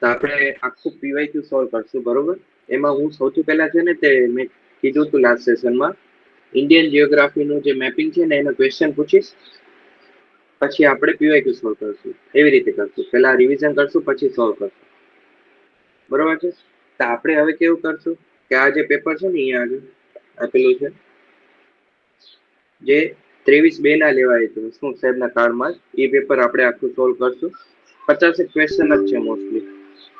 તો આપણે આખું પીવાયક્યુ સોલ્વ કરશું, બરોબર? એમાં હું સૌથી પહેલા છે ને તે મેં કીધું હતું લાસ્ટ સેશનમાં, ઇન્ડિયન જીઓગ્રાફીનું જે મેપિંગ છે ને એનો ક્વેશ્ચન પૂછીશ, પછી આપણે પીવાયક્યુ સોલ્વ કરશું. એવી રીતે કરશું, પહેલા રિવિઝન કરશું પછી સોલ્વ કરશું, બરોબર છે? તો આપણે હવે કેવું કરશું કે આ જે પેપર છે ને અહીંયા આગળ આપેલું છે, જે 23/2 ના લેવાય હતું હસમુખ સાહેબના કાળમાં, એ પેપર આપણે આખું સોલ્વ કરશું. 50 ક્વેશ્ચન જ છે મોસ્ટલી.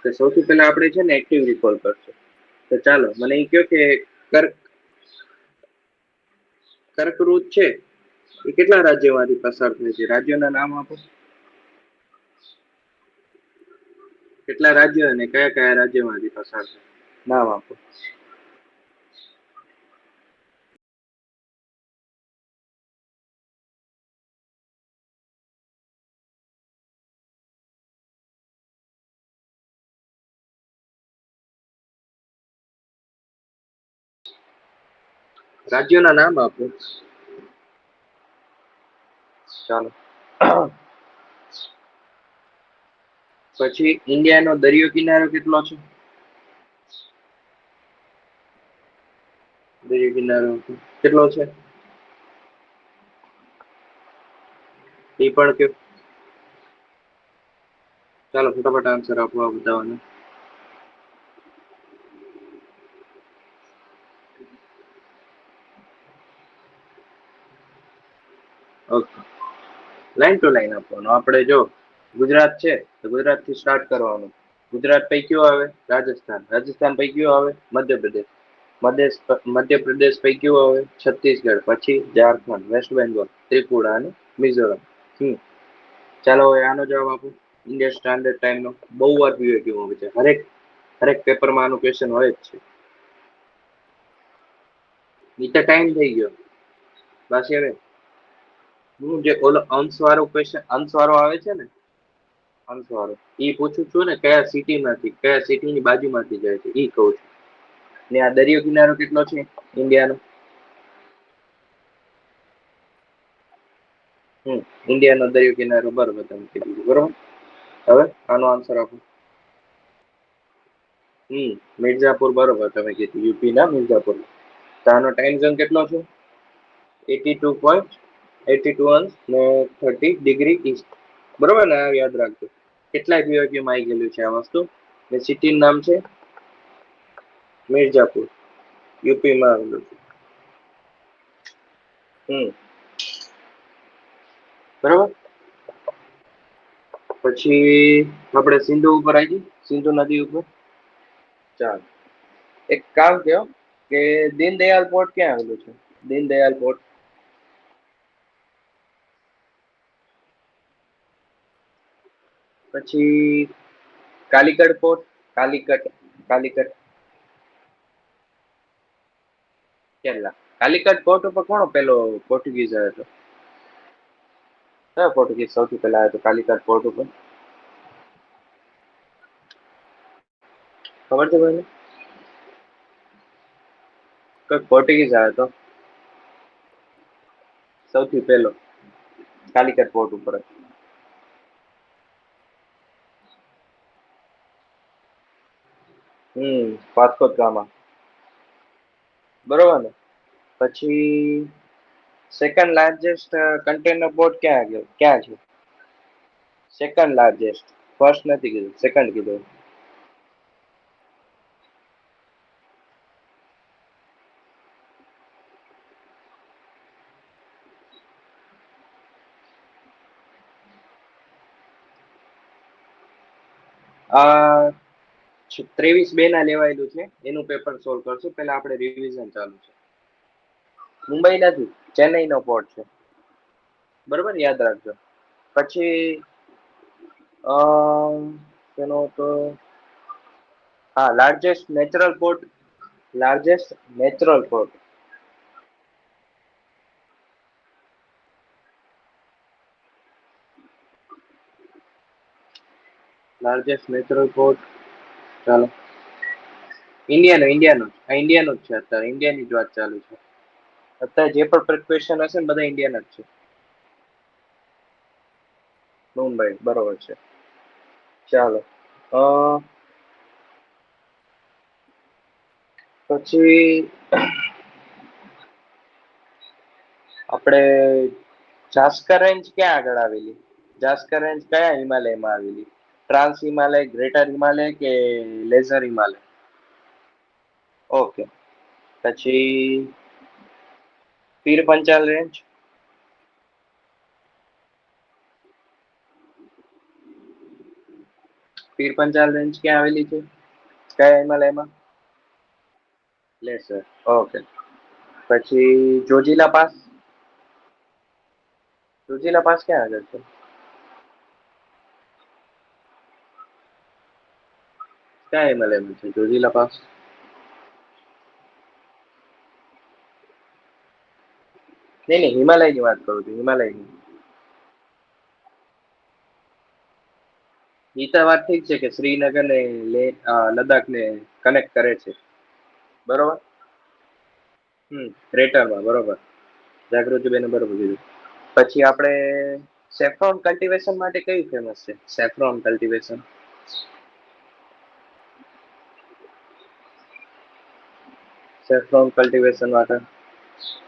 તો સૌથી પહેલા આપણે છે ને એક્ટિવ રિકોલ કરશું. તો ચાલો મને એ કહો કે કર્કવૃત છે એ કેટલા રાજ્યોમાંથી પસાર થાય છે? રાજ્યોના નામ આપો. કેટલા રાજ્યો અને કયા કયા રાજ્યોમાંથી પસાર થાય, નામ આપો. રાજ્યોના નામ આપો. ચાલો. પછી ઇન્ડિયાનો દરિયો કિનારો કેટલો છે? દરિયો કિનારો કેટલો છે એ પણ કે. ચાલો ફટાફટ આન્સર આપો આ બધાને. ઓકે, લાઈન ટુ લાઈન આપવાનું. આપણે જો ગુજરાત છે તો ગુજરાત થી સ્ટાર્ટ કરવાનું. ગુજરાત પૈકી કયું આવે? રાજસ્થાન. રાજસ્થાન પૈકી કયું આવે? મધ્યપ્રદેશ. મધ્યપ્રદેશ પૈકી કયું આવે? છત્તીસગઢ. પછી ઝારખંડ, વેસ્ટ બેંગોલ, ત્રિપુરા અને મિઝોરમ. ચાલો હવે આનો જવાબ આપો. ઇન્ડિયન સ્ટાન્ડર્ડ ટાઈમ નો બહુ વાર પીવાય છે, હરેક પેપરમાં આનું ક્વેશ્ચન હોય જ છે. નીચે ટાઈમ થઈ ગયો. બાકી હવે હું જે ઓલો અંશવાળો ક્વેશ્ચન અંશવાળો આવે છે ને, અંશવાળો એ પૂછું છું ને, કયા સિટીમાંથી, કયા સિટીની બાજુમાંથી જાય છે એ કહું છું. ને આ દરિયો કિનારો કેટલો છે ઇન્ડિયાનો? ઇન્ડિયાનો દરિયો કિનારો બરોબર તમે કીધું, બરોબર. હવે આનો આન્સર આપો. મિર્ઝાપુર બરોબર તમે કીધું, યુપી ના મિર્ઝાપુર. તો આનો ટાઈમ ઝોન કેટલો છે? 82.82 અંશ ને 30 ડિગ્રી ઈસ્ટ, બરોબર ને? આ યાદ રાખજો. કેટલાય પીઓક્યુમાં આવી ગયેલું છે આ વસ્તુ. ને સિટી નામ છે મિર્ઝાપુર, યુપીમાં આવેલું છે. બરોબર. પછી આપણે સિંધુ ઉપર આવી જઈએ, સિંધુ નદી ઉપર. ચાલો એક કામ કહો કે દીનદયાલ પોર્ટ ક્યાં આવેલું છે? દીનદયાલ પોર્ટ. પછી કાલિકટ પોર્ટ. કાલિકટ, કાલિકટ કેરલા. કાલિકટ પોર્ટ ઉપર કોનો પેલો પોર્ટુગીઝ આવ્યો હતો? કયો પોર્ટુગીઝ સૌથી પહેલા આવ્યો હતો કાલિકટ પોર્ટ ઉપર? ખબર છે ભાઈને? કોઈ પોર્ટુગીઝ આવ્યો હતો સૌથી પહેલો કાલિકટ પોર્ટ ઉપર? વાસ્કો દ ગામા, બરોબર ને? પછી સેકન્ડ લાર્જેસ્ટ કન્ટેનર પોર્ટ ક્યાં છે? સેકન્ડ લાર્જેસ્ટ, ફર્સ્ટ નથી કીધું, સેકન્ડ કીધું. આ 23/2 ના લેવાયેલું છે, એનું પેપર સોલ્વ કરશું. પેલા આપણે રિવિઝન ચાલુ છે. મુંબઈ નથી, ચેન્નઈ નો પોર્ટ છે, બરોબર? યાદ રાખજો. પછી તેનો તો હા, largest natural port. Largest natural port. Largest natural port. ચાલો ઇન્ડિયાનો ઇન્ડિયાનો જ છે અત્યારે, ઇન્ડિયાની જ વાત ચાલુ છે અત્યારે. જે પણ ક્વેશ્ચન હશે ને બધા ઇન્ડિયાના જ છે. મુંબઈ બરોબર છે. ચાલો પછી આપણે જાસ્કર રેન્જ ક્યાં આગળ આવેલી? જાસ્કર રેન્જ કયા હિમાલયમાં આવેલી? ટ્રાન્સ હિમાલય, ગ્રેટર હિમાલય કે લેઝર હિમાલય? ઓકે. પછી પીર પંચાલ રેન્જ? પીર પંચાલ રેન્જ ક્યાં આવેલી છે? કયા હિમાલયમાં? લેઝર. ઓકે. પછી જોજીલા પાસ? જોજીલા પાસ ક્યાં આગળ છે? કયા હિમાલયમાં છે જોજીલા પાસ? નહીં નહીં, હિમાલયની વાત કરું છું, હિમાલયની. એ તો વાત ઠીક છે કે શ્રીનગર ને લદ્દાખ ને કનેક્ટ કરે છે, બરોબર. ગ્રેટરમાં, બરોબર. જાગૃતિબેન બરોબર કીધું. પછી આપણે સેફ્રોન કલ્ટિવેશન માટે કયું ફેમસ છે? Saffron cultivation. સેફ્રોન કલ્ટિવેશન માટે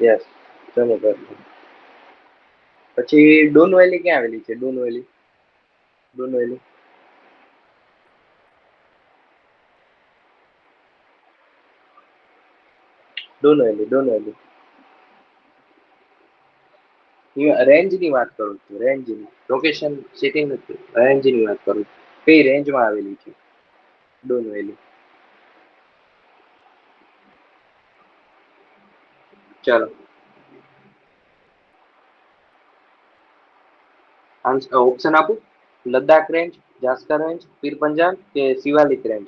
યસ, જમ્મુ કાશ્મીર. પછી ડૂન વેલી ક્યાં આવેલી છે? ડૂન વેલી. ડૂન વેલી. ડૂન વેલી, ડૂન વેલી. રેન્જ ની વાત કરું છું, રેન્જ ની. લોકેશન સિટી નથી, રેન્જ ની વાત કરું છું. કઈ રેન્જમાં આવેલી છે ડોન વેલી? ચાલો ઓપ્શન આપું. લદ્દાખ રેન્જ, જાસ્કર રેન્જ, પીર પંજાલ કે શિવાલિક રેન્જ?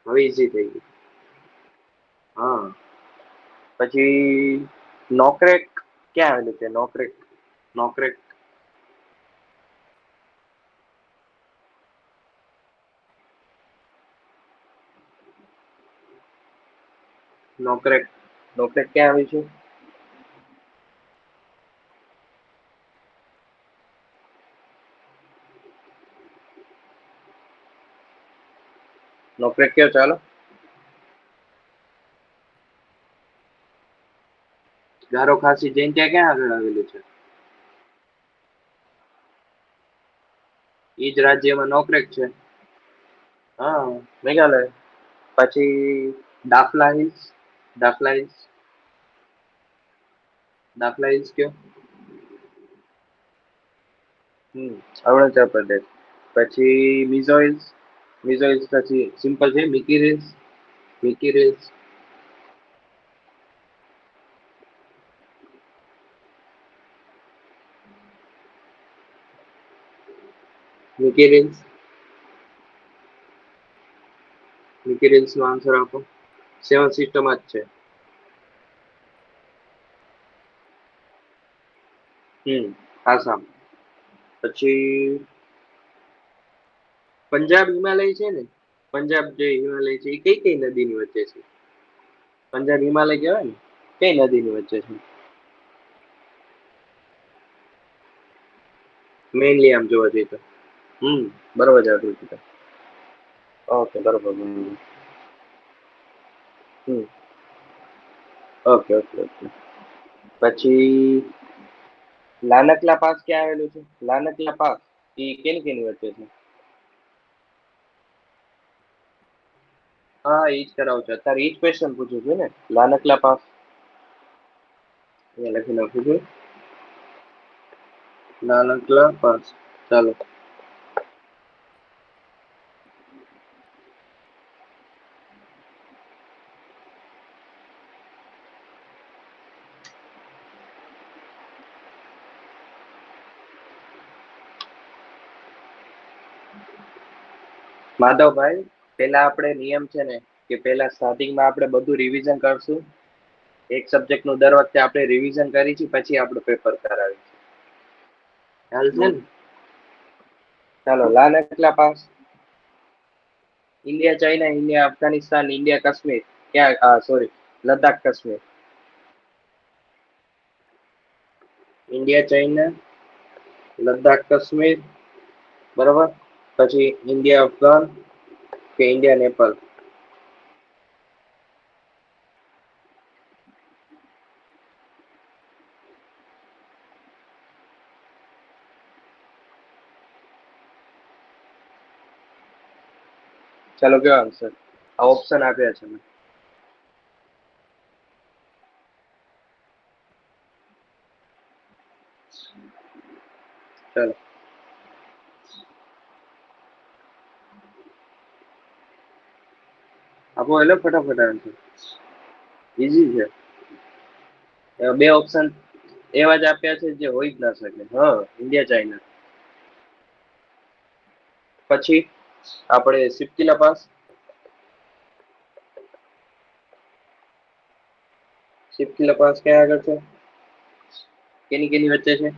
હવે ઈઝી થઈ ગયું. હા. પછી નોકરેક ક્યાં આવેલું છે? નોકરેક. નોકરેક. નોકરેક. નોકરેક ક્યાં આવી છે? નોકરેક કયો ચાલો. ગારો ખાસી જગ્યા ક્યાં આગળ આવેલું છે? ઈ જ રાજ્યમાં નોકરેક છે. હા, મેઘાલય. પછી દાફલા હિલ્સ. દાફલા હિલ્સ. દાખલા હિલ્સ કયો. અરુણાચલ પ્રદેશ. પછી મિઝો હિલ્સ. મિઝો હિલ્સ પછી સિમ્પલ છે Mikir hills. Mikir hills. Mikir hills. Mikir hills નો આન્સર આપો. સેવન સિસ્ટમ જ છે. આસામ. પછી પંજાબ હિમાલય છે ને, પંજાબ જે હિમાલય છે એ કઈ કઈ નદીની વચ્ચે છે? પંજાબ હિમાલય કહેવાય ને, કઈ નદીની વચ્ચે છે? મેઇનલી આમ જોવા જઈએ તો. બરોબર જવાબ. ઓકે, બરોબર. હમ ઓકે ઓકે ઓકે. પછી લાનકલા પાસ ક્યાં આવેલું છે? લાનકલા પાસ એ કેની કેની વચ્ચે છે? હા, ઈ જ કરાવું છું અત્યારે, ઈ જ ક્વેશ્ચન પૂછું છું ને. લાનકલા પાસ અહીંયા લખી નાખું છું. નાનકલા પાસ. ચાલો. માધવભાઈ, પેલા આપણે નિયમ છે ને કે પેલા સ્ટાર્ટિંગમાં આપણે બધું રિવિઝન કરશું. એક સબ્જેક્ટ નું દર વખતે આપણે રિવિઝન કરી છે પછી આપણું પેપર કરાવી. ખ્યાલ છે ને? ચાલો, લાનકલા પાસ. India China, India Afghanistan, India Kashmir. ક્યાં? Sorry, Ladakh Kashmir. India China, Ladakh Kashmir, બરોબર. પછી ઇન્ડિયા અફઘાન કે ઇન્ડિયા નેપાલ? ચાલો કયો આન્સર? આ ઓપ્શન આપ્યા છે મેં. ચાલો આપો એટલે ફટાફટ આન્સર. ઈઝી છે. બે ઓપ્શન એવા જ આપ્યા છે જે હોઈ જ ના શકે. હા, ઇન્ડિયા ચાઇના. પછી આપણે સિપકીલા પાસ. સિપકીલા પાસ ક્યાં આગળ છે? કેની કેની વચ્ચે છે?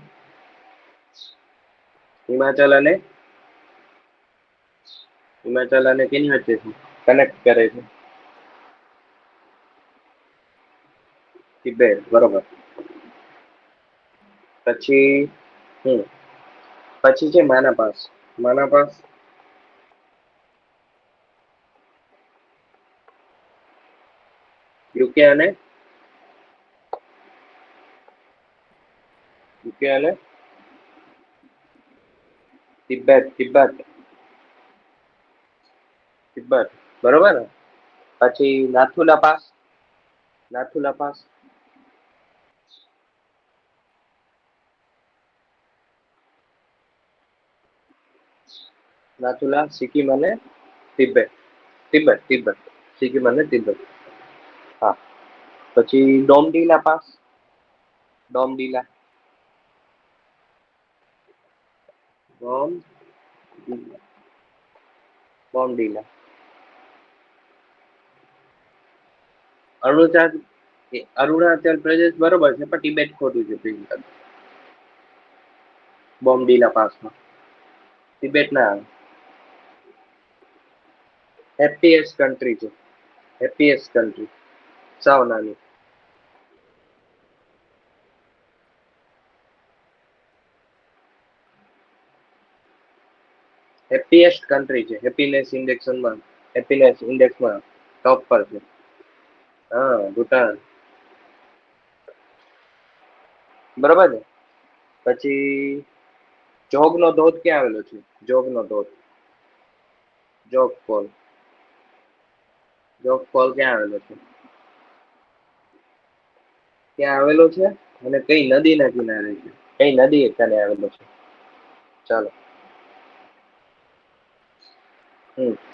હિમાચલ અને કેની વચ્ચે છે? કનેક્ટ કરે છે તિબેટ, બરોબર. પછી હમ પછી છે માના પાસ. માના પાસ યુકે અને તિબ્બત. તિબ્બત, બરોબર ને? પછી નાથુલા પાસ. નાથુલા પાસ નાથુલા સિક્કિમ અને તિબ્બત. તિબ્બત સિક્કિમ અને તિબ્બત. હા. પછી ડોમડીલા પાસ. ડોમડીલા. ડોમ બોમડીલા. અરુણાચલ પ્રદેશ બરોબર છે, પણ તિબેટ ખોટું છે. બોમડીલા પાસમાં તિબેટ ના આવે. હેપીએસ્ટ કન્ટ્રી છે. Happiest country. સાવ નાની. હેપીએસ્ટ કન્ટ્રી છે. હેપીનેસ ઇન્ડેક્સમાં ટોપ પર છે. હા, ભૂટાન. બરોબર છે. પછી જોગ નો ધોધ ક્યાં આવેલો છે? જોગ નો ધોધ. જોગ ફોલ. જોગ ફોલ ક્યાં આવેલો છે? ક્યાં આવેલો છે અને કઈ નદી ના કિનારે છે? કઈ નદી એ તને આવેલો છે? ચાલો.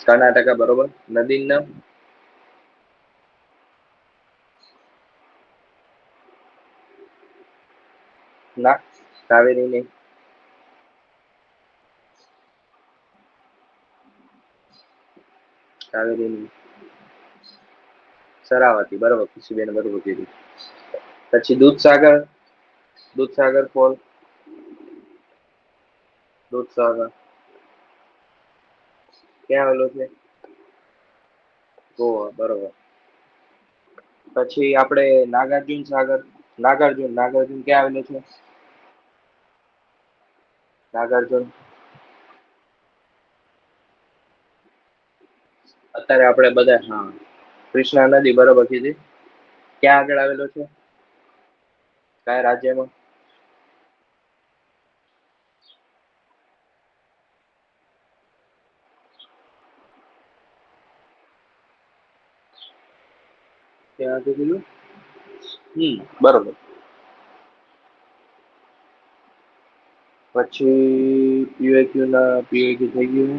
કર્ણાટકા, બરોબર. નદી નામ? ના, કાવેરી નહી. કાવેરી નહી. શરાવતી, બરોબર. ખુશીબેન બરોબર કીધું. પછી દૂધસાગર ફોલ. દૂધસાગર ક્યાં આવેલો છે? ગોવા, બરોબર. પછી આપડે નાગાર્જુન સાગર. નાગાર્જુન ક્યાં આવેલું છે? નાગાર્જુન અત્યારે આપડે બધા, હા. કૃષ્ણા નદી, બરોબર કીધી. ક્યાં આગળ આવેલો છે? કયા રાજ્યમાં? ક્યાં હતું પેલું? બરોબર. પછી પીવાયક્યુ થઈ ગયું.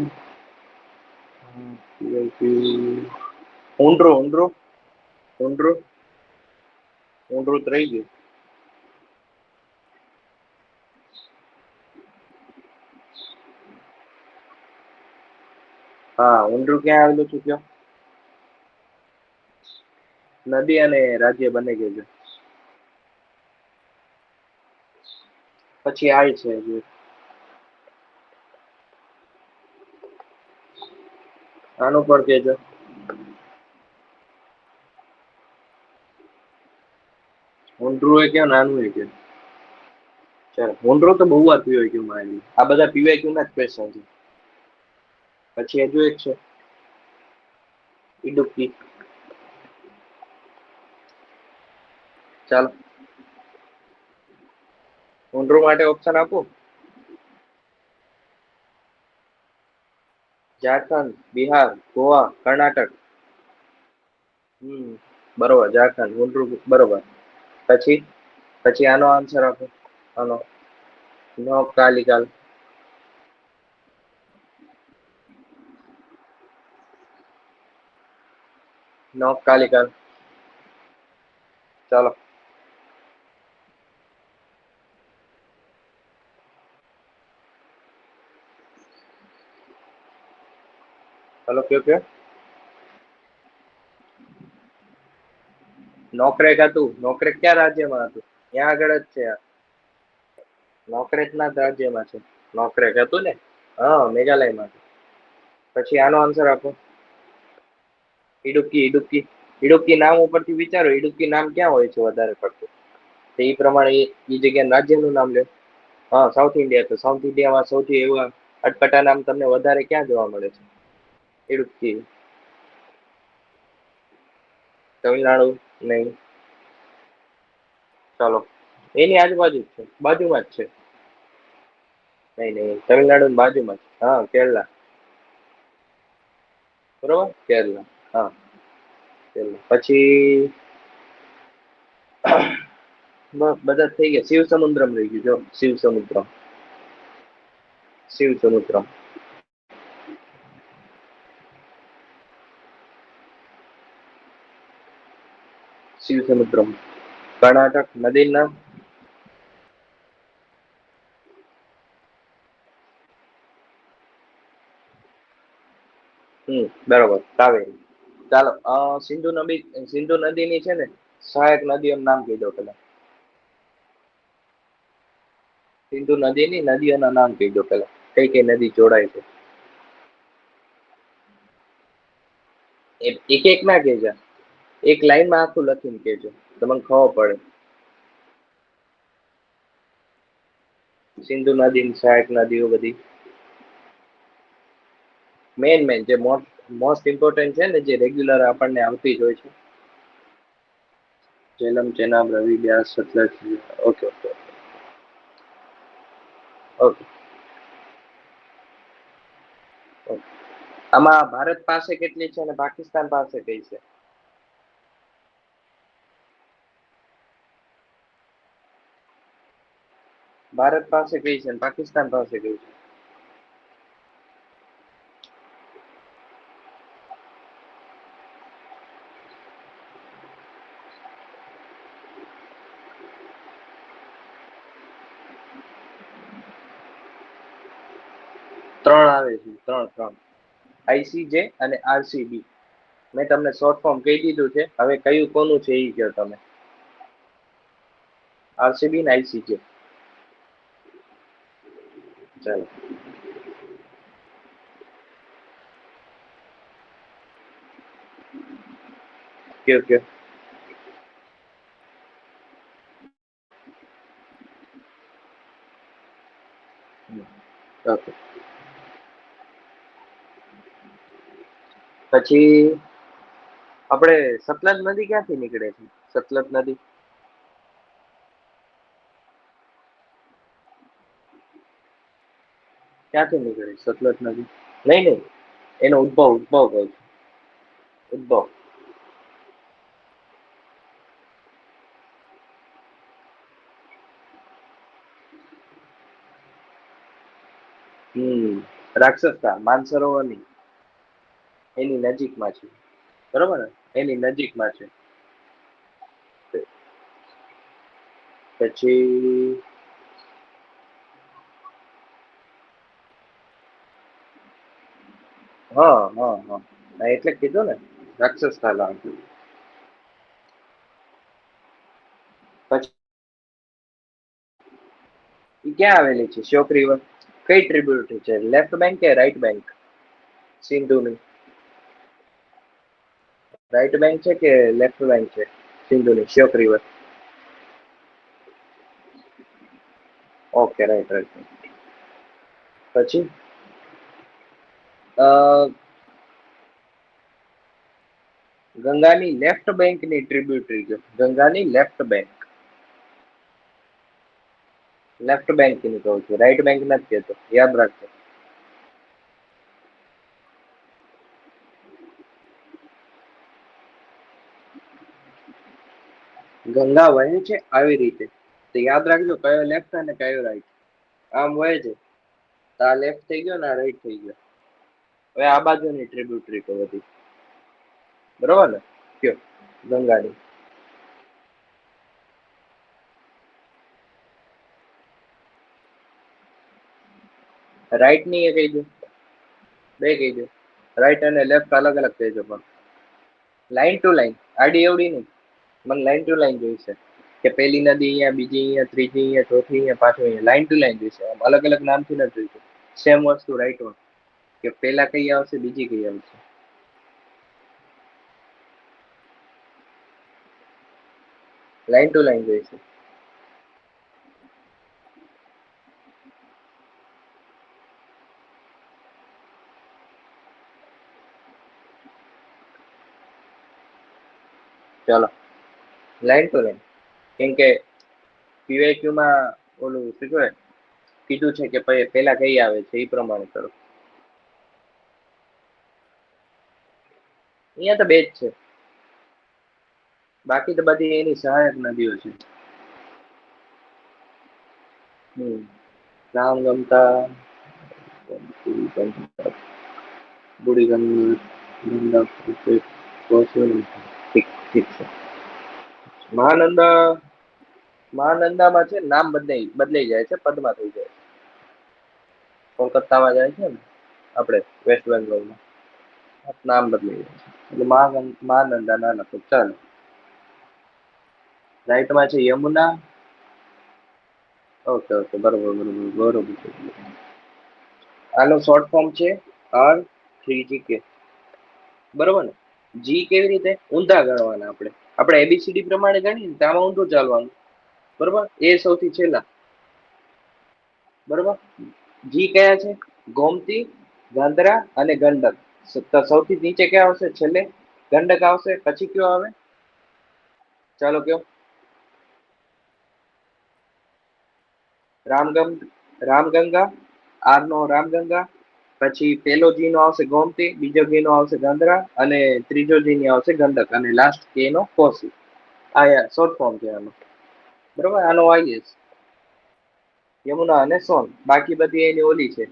ઊંડરું તો રહી ગયું. હા, ઊંડરું ક્યાં આવેલું છે કયો? નદી અને રાજ્ય બને ગયું છે. પછી આય છે જે આનું પણ કેજો. ઊંડરું હોય કે નાનું હોય કે? ચાલો, ઊંડરું તો બહુ વાર પીવાય ગયું. આ બધા પીવાય ગયું ના જ ક્વેશ્ચન છે. પછી હજુ એક છે ઇડુક્કી. ચાલો ઊંડરું માટે ઓપ્શન આપું? ઝારખંડ, બિહાર, ગોવા, કર્ણાટક. બરોબર, ઝારખંડ ઊંડરું બરોબર. પછી પછી આનો આન્સર આપો. આનો નો કાલિકાલ. નો કાલિકાલ. ચાલો ચાલો કયો કયો? નોકરેક હતું. નોકરેક ક્યાં રાજ્યમાં હતું? ત્યાં આગળ જ છે આ. નોકરેક ના રાજ્યમાં છે. નોકરેક હતું ને? હા, મેઘાલયમાં. પછી આનો આન્સર આપો. ઇડુક્કી, ઇડુક્કી. ઇડુક્કી નામ ઉપરથી વિચારો, ઇડુક્કી નામ ક્યાં હોય છે વધારે પડતું? તો એ પ્રમાણે એ જગ્યા રાજ્યનું નામ લે. હા, સાઉથ ઇન્ડિયા. તો સાઉથ ઇન્ડિયામાં સૌથી એવા અટપટા નામ તમને વધારે ક્યાં જોવા મળે છે? ઇડુક્કી. તમિલનાડુ નહીં. ચાલો એની આજુબાજુ જ છે, બાજુમાં જ છે. નહીં નહીં, તમિલનાડુ બાજુમાં છે. હા, કેરલા. બરોબર, કેરલા. હા, કેરલા. પછી બધા થઈ ગયા. શિવ સમુદ્રમ રહી ગયું. જો શિવ સમુદ્રમ. શિવ સમુદ્રમ. શિવ સમુદ્રમ. કર્ણાટક નદી નામ. બરોબર, કાવેરી. ચાલો સિંધુ નદીની છે ને સહાયક નદીઓનું નામ કહી દો પેલા. સિંધુ નદીની નદીઓના નામ કહી દો પેલા. કઈ કઈ નદી જોડાય છે? એક એક ના કહેજો, એક લાઈનમાં આખું લખીને કહેજો, તમને ખબર પડે. સિંધુ નદીની સહાયક નદીઓ બધી મેન જે મોસ્ટ ઇમ્પોર્ટન્ટ છે ને, જે રેગ્યુલર આપણને આવતી જ હોય છે. Jhelum, Chenab, Ravi, Beas, Sutlej. Okay okay okay okay. આમાં ભારત પાસે કેટલી છે અને પાકિસ્તાન પાસે કઈ છે? ભારત પાસે કઈ છે અને પાકિસ્તાન પાસે કઈ છે? ત્રણ આવે છે. ત્રણ ત્રણ. આઈસીજે અને આરસીબી. મેં તમને શોર્ટ ફોર્મ કહી દીધું છે. હવે કયું કોનું છે એ કહો તમે. આરસીબી ને આઈસીજે. ચાલો કયો કયો. ઓકે. પછી આપણે સતલજ નદી ક્યાંથી નીકળે છે? સતલજ નદી ક્યાંથી નીકળે? સતલજ નદી નહીં નહીં, એનો ઉદ્ભવ કહું છું. ઉદ્ભવ. રાક્ષસતા માનસરોવરની એની નજીકમાં છે. બરોબર ને? એની નજીકમાં છે. પછી હા હા હા, એટલે કીધું ને રાક્ષસ થાલા. પછી ક્યાં આવેલી છે શ્યોક રિવર? કઈ ટ્રીબ્યુટરી છે? લેફ્ટ બેંક કે રાઈટ બેંક? સિંધુની રાઈટ બેંક છે કે લેફ્ટ બેંક છે સિંધુની Shyok river? Okay, right right. પછી ગંગાની લેફ્ટ બેંક ની ટ્રિબ્યુટરી છે. ગંગાની લેફ્ટ બેંક ની કહું છું, રાઈટ બેંક નથી કહેતો, યાદ રાખજો. ગંગા વહે છે આવી રીતે, તો યાદ રાખજો કયો લેફ્ટ અને કયો રાઈટ. આમ વહે છે તો આ લેફ્ટ થઈ ગયો ને આ રાઈટ થઈ ગયો. હવે આ બાજુની ટ્રિબ્યુટરી તો બધી બરોબર ને, કયો ગંગાની રાઈટ ની એ કહી દો, બે કહી દો. રાઈટ અને લેફ્ટ અલગ અલગ કહેજો, પણ લાઈન ટુ લાઈન, આડી એવડી નહીં. મને લાઈન ટુ લાઈન જોઈશે કે પેલી નદી અહીંયા, બીજી અહીંયા, ત્રીજી અહીંયા, ચોથી અહીંયા, પાંચમી અહીંયા, લાઈન ટુ લાઈન જોઈશે. અલગ અલગ નામથી નથી જોઈતું. સેમ વસ્તુ રાઈટ માં કે પેલા કઈ આવશે, બીજી કઈ આવશે. લાઈન ટુ લાઈન જોઈશે. ચાલો લાઈન ટુ લાઈન, કેમ કે પીવાયક્યુ માં ઓલું શું કહેવાય કીધું છે કે પેલા કઈ આવે છે એ પ્રમાણે કરો. અહીંયા તો બે જ છે, બાકી તો બધી એની સહાયક નદીઓ છે. રામ ગમતા, બુડી ગંગા, ઠીક છે. મહાનંદામાં છે નામ બદલાઈ જાય છે, પદમાં થઈ જાય છે. કોલકાતામાં જાય છે ને આપણે વેસ્ટ બેંગલોરમાં, નામ બદલાઈ જાય છે એટલે મહાનંદા ના લખો. ચાલો રાઈટમાં છે યમુના. ઓકે ઓકે, બરોબર. આનો શોર્ટ ફોર્મ છે R3GK, બરોબર ને. જી કેવી રીતે ઊંધા ગણવાના, આપણે એબીસીડી પ્રમાણે ગણીએ ને આમાં ઊંધું ચાલવાનું, બરોબર. એ સૌથી છેલ્લા, બરોબર. જી કયા છે? ગોમતી, ગાંધરા અને ગંડક. સૌથી નીચે ક્યાં આવશે? છેલ્લે ગંડક આવશે, પછી કયો આવે? ચાલો કયો. રામગંગા, આર નો રામગંગા, પછી પેલો જી નો આવશે ગોમતી, બીજો જી નો આવશે ગંધરા અને ત્રીજો જી નો આવશે ગંડક અને લાસ્ટ કે નો કોસી. આ શોર્ટ ફોર્મ છે આનો, બરોબર. આનો આઈએસ યમુના અને સોન, બાકી બધી એની ઓલી છે.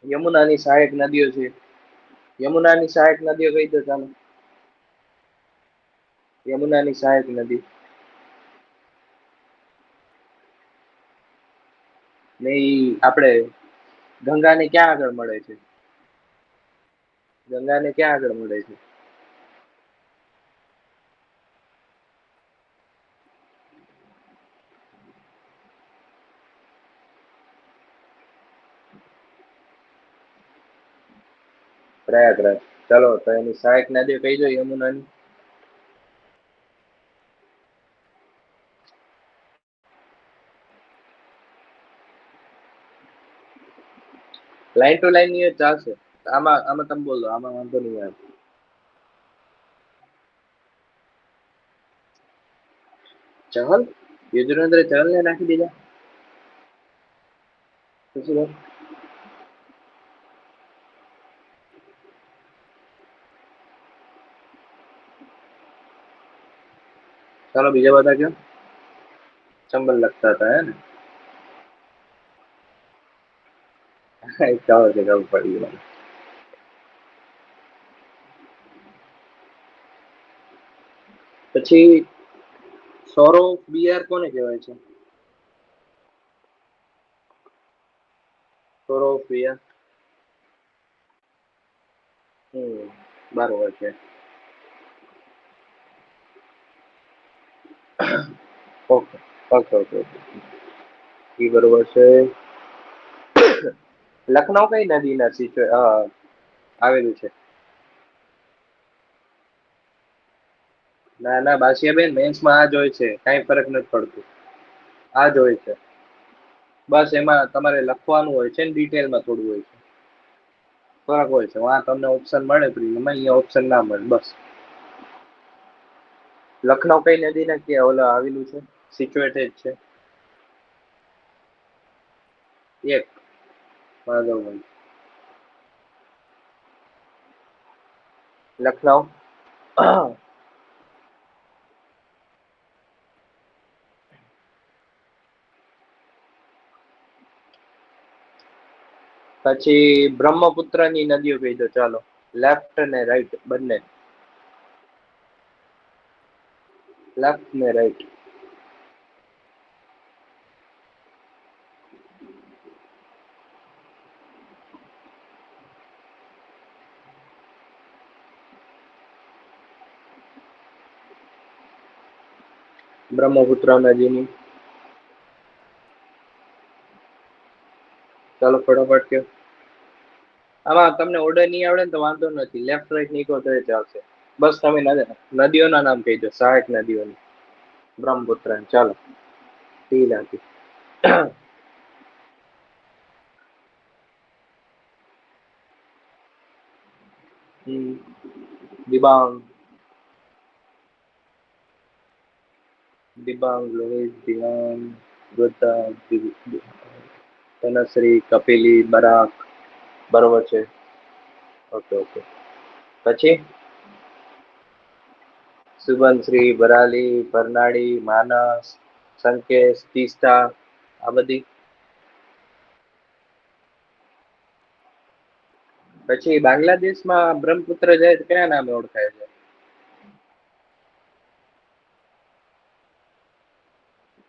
યમુનાની સહાયક નદીઓ છે. યમુનાની સહાયક નદીઓ કહી દો ચાલો. યમુનાની સહાયક નદી ને આપણે ગંગાને ક્યાં આગળ મળે છે? ગંગાને ક્યાં આગળ મળે છે? પ્રયાગરાજ. ચાલો તો એની સહાયક નદી કહી દો યમુનાની. લાઈન ટુ લાઈન ની ચાલશે. આમાં તમે બોલો, આમાં વાંધો નહીં આવે. ચહલ, યુજવેન્દ્ર ચહલ ને નાખી દીધા. ચાલો બીજા બધા કયો. ચંબલ લગતા હતા હે ને? ખબર છે, ખબર પડી ગઈ. પછી સોરો બિયાર કોને કહેવાય છે? સોરો બિયાર, બરોબર છે. ઓકે ઓકે ઓકે ઓકે, એ બરોબર છે. લખનઉ કઈ નદીના આવેલું છે? ના ના બાસિયાબેન, મેન્સમાં આ જ હોય છે, કઈ ફરક નથી પડતું. આ જ હોય છે બસ, એમાં તમારે લખવાનું હોય છે ને ડિટેલમાં થોડું હોય છે. ફરક હોય છે. વાં તમને ઓપ્શન મળે પ્રીલિમમાં, અહીંયા ઓપ્શન ના મળે બસ. લખનઉ કઈ નદી ને કે ઓલા આવેલું છે, સિચ્યુએટેડ છે? એક માધવભાઈ લખનઉ. પછી બ્રહ્મપુત્ર ની નદીઓ કહી દો ચાલો, લેફ્ટ અને રાઈટ બંને. લેફ્ટ ને રાઈટ. બ્રહ્મપુત્ર નદીની ચાલો ફટાફટ કયો. આમાં તમને ઓર્ડર નહીં આવડે ને તો વાંધો નથી, લેફ્ટ રાઈટ નીકળો તો ચાલશે. બસ તમે નદીઓના નામ કહી દો, સહાયક નદીઓની. બ્રહ્મપુત્ર ચાલો ટી લાગી. દિબાંગ, દિબાંગ, લોહિત, દિવાંગ, ગોતા, તનશ્રી, કપિલી, બરાક. બરોબર છે. Okay okay. પછી સુભનશ્રી, ભરાલી, ભરનાળી, માનસ, સંકેશ, તીસ્તા, આ બધી. પછી બાંગ્લાદેશમાં બ્રહ્મપુત્ર જાય તો કયા નામે ઓળખાય છે?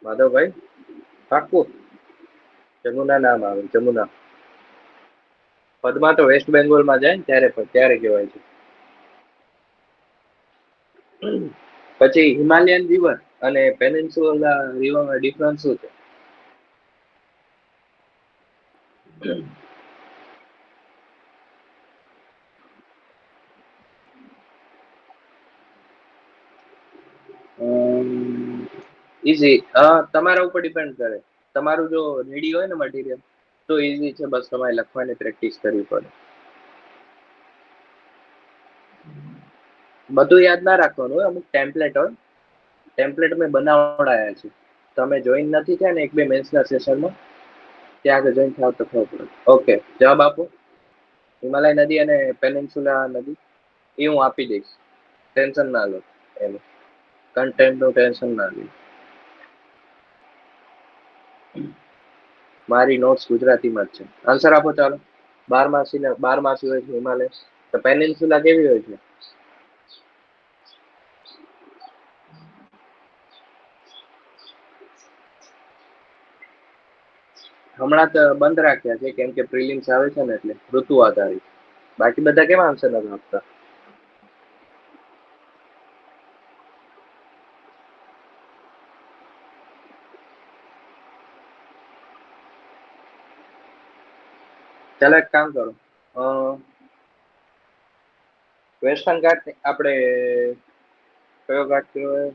માધવભાઈ પાક્કું? જમુના નામ આવે, જમુના. પદમા તો વેસ્ટ બેંગોલમાં જાય ને ત્યારે કહેવાય છે. પછી હિમાલયન રિવર અને પેનિન્સુલા રિવરમાં ડિફરન્સ શું છે? ઈઝી. તમારા ઉપર ડિપેન્ડ કરે. તમારું જો રેડી હોય ને મટીરિયલ તો ઈઝી છે, બસ તમારે લખવાની પ્રેક્ટિસ કરવી પડે. બધું યાદ ના રાખવાનું હોય, અમુક ટેમ્પલેટ હોય, ટેમ્પલેટ મેં બનાવડાયા છે. તમે જોઈન નથી થયા ને એક બે મેન્સના સેશનમાં, ત્યાં આગળ જોઈન થાવ તો ખબર પડે. ઓકે જવાબ આપો. હિમાલય નદી અને પેનિન્સુલા નદી એ હું આપી દઈશ, ટેન્શન ના લો. એનું કન્ટેન્ટ નું ટેન્શન ના લો. મારી નોટ્સ ગુજરાતીમાં જ છે. આન્સર આપો ચાલો. બારમાસી હોય છે હિમાલય, તો પેનિન્સુલા કેવી હોય છે? હમણાં તો બંધ રાખ્યા છે કેમ કે પ્રિલિમ્સ આવે છે ને, એટલે ઋતુ આધારિત. બાકી બધા કેમ આન્સર નથી આપતા? ચાલો એક કામ કરો, વેસ્ટર્ન ઘાટ આપણે કયો ઘાટ કહેવાય?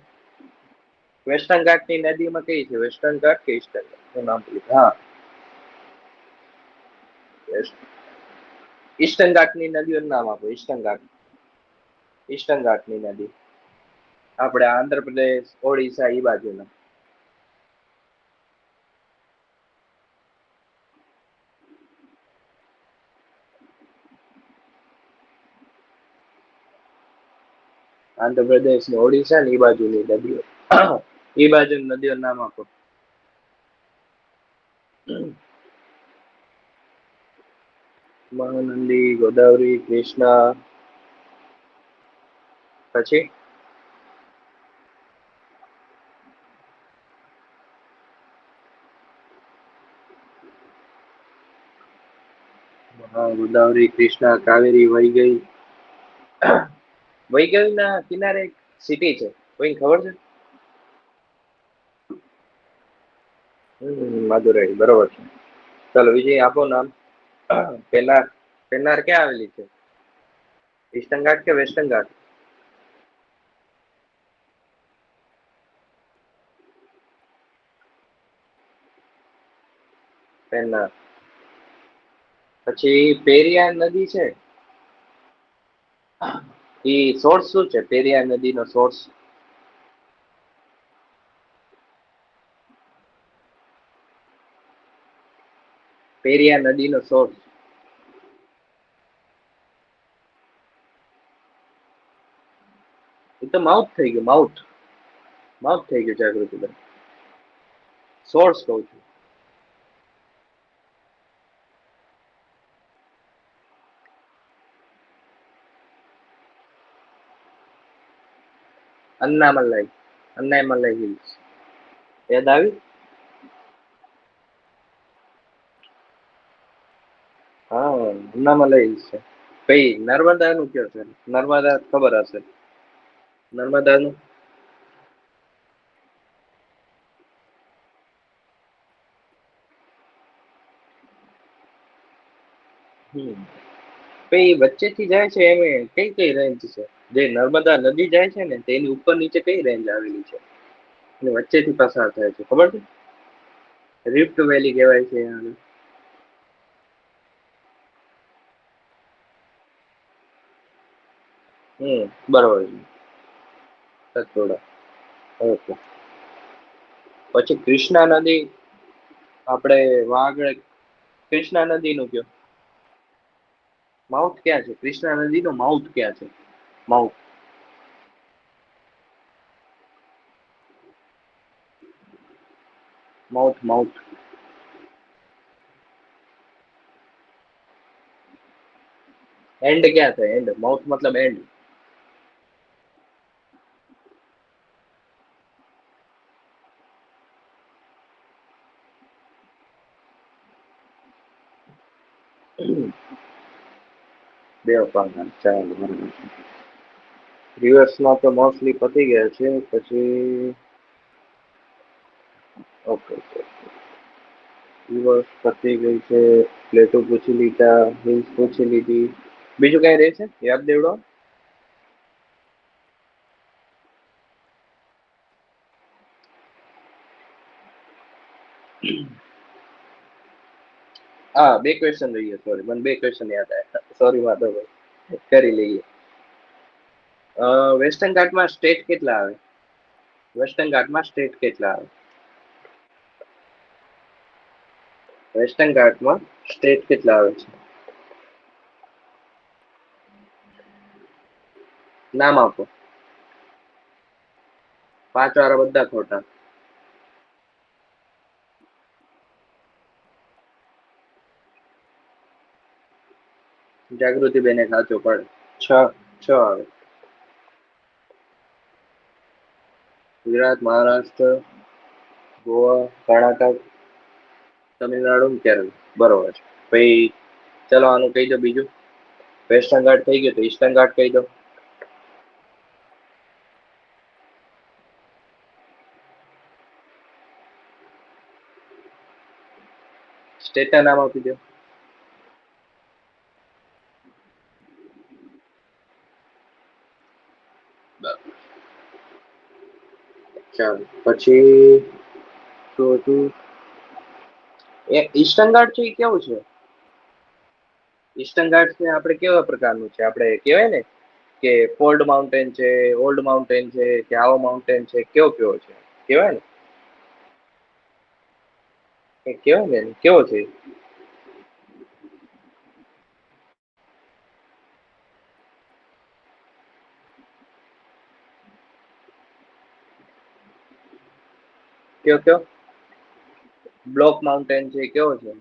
વેસ્ટર્ન ઘાટની નદીમાં કઈ છે? વેસ્ટર્ન ઘાટ કે ઈસ્ટર્ન ઘાટ? શું નામ બોલ્યું? હા, ઈસ્ટર્ન ઘાટની નદીઓનું નામ આપો. ઈસ્ટર્ન ઘાટ, ઈસ્ટર્ન ઘાટની નદી આપણે આંધ્રપ્રદેશ, ઓડિશા એ બાજુના. આંધ્રપ્રદેશ ને ઓડિશા ને એ બાજુની નદીઓ, એ બાજુ નદીઓનું નામ આપો. મહાનંદી, ગોદાવરી, કૃષ્ણા, પછી ગોદાવરી, કૃષ્ણા, કાવેરી, વહી ગઈ. વૈગલ ના કિનારે એક સિટી છે, કોઈ ખબર છે? મદુરાઈ બરોબર છે. ચાલો વિજય આપો નામ. પેનાર, પેનાર ક્યાં આવેલી છે? ઈસ્ટર્ન ઘાટ કે વેસ્ટર્ન ઘાટ? પેનાર. પછી પેરિયાર નદી છે એ સોર્સ શું છે? પેરિયાર નદીનો સોર્સ. પેરિયાર નદીનો સોર્સ. એ તો માઉથ થઈ ગયું, માઉથ. માઉથ થઈ ગયું જાગૃતિબેન. સોર્સ કહું છું. અન્નામલાઈ. અન્નામલાઈ હિલ્સ. યાદ આવી? હા, અન્નામલાઈ હિલ્સ છે. કઈ નર્મદા નું કયો છે? નર્મદા ખબર હશે. નર્મદા નું કઈ વચ્ચેથી જાય છે એમ કઈ કઈ રેન્જ છે? જે નર્મદા નદી જાય છે ને તેની ઉપર નીચે કઈ રેન્જ આવેલી છે? અને વચ્ચેથી પસાર થાય છે ખબર છે? રિફ્ટ વેલી કહેવાય છે. બરોબર છે. સતપુડા. ઓકે. પછી કૃષ્ણા નદી આપણે વાગડ કૃષ્ણા નદી નું કયો. માઉથ ક્યાં છે? કૃષ્ણા નદી નો માઉથ ક્યાં છે? માઉથ. Mouth mouth. એન્ડ ક્યાં છે? એન્ડ માઉથ મતલબ એન્ડ. બે પાંચ ચાલ. રિવર્સમાં તો મોસ્ટલી પતી ગયા છે. પછી ઓકે ઓકે. રિવર્સ પતી ગઈ છે. પ્લેટો પૂછી લીધા, હિલ્સ પૂછી લીધી. બીજું કઈ રહેશે યાદ દેવડો? હા, બે ક્વેશ્ચન રહીએ. સોરી, મને બે ક્વેશ્ચન યાદ આવ્યા. સોરી માધવભાઈ, કરી લઈએ. વેસ્ટર્ન ઘાટમાં સ્ટેટ કેટલા આવે? વેસ્ટર્ન ઘાટમાં સ્ટેટ કેટલા આવે? વેસ્ટર્ન ઘાટમાં સ્ટેટ કેટલા આવે છે? નામ આપો. પાંચ વાળા બધા ખોટા. જાગૃતિ બેને સાચો પડે. છ. છ આવે. ગુજરાત, મહારાષ્ટ્ર, ગોવા, કર્ણાટક, તમિલનાડુ, કેરળ. બરોબર છે. પછી ચલો આનું કહી દો બીજું. વેસ્ટર્ન ઘાટ થઈ ગયો તો ઈસ્ટર્ન ઘાટ કહી દો. સ્ટેટ ના નામ આપી દો. ચાલો પછી શું હતું? ઈસ્ટર્ન ઘાટ છે એ કેવું છે? ઈસ્ટર્ન ઘાટ છે આપણે કેવા પ્રકારનું છે? આપણે કેવાય ને કે ફોલ્ડ માઉન્ટેન છે, ઓલ્ડ માઉન્ટેન છે, કે આવો માઉન્ટેન છે, કેવો કેવો છે કેવાય ને? એ કેવાય ને કેવો છે? કયો કયો? બ્લોક માઉન્ટેન છે કેવો છે?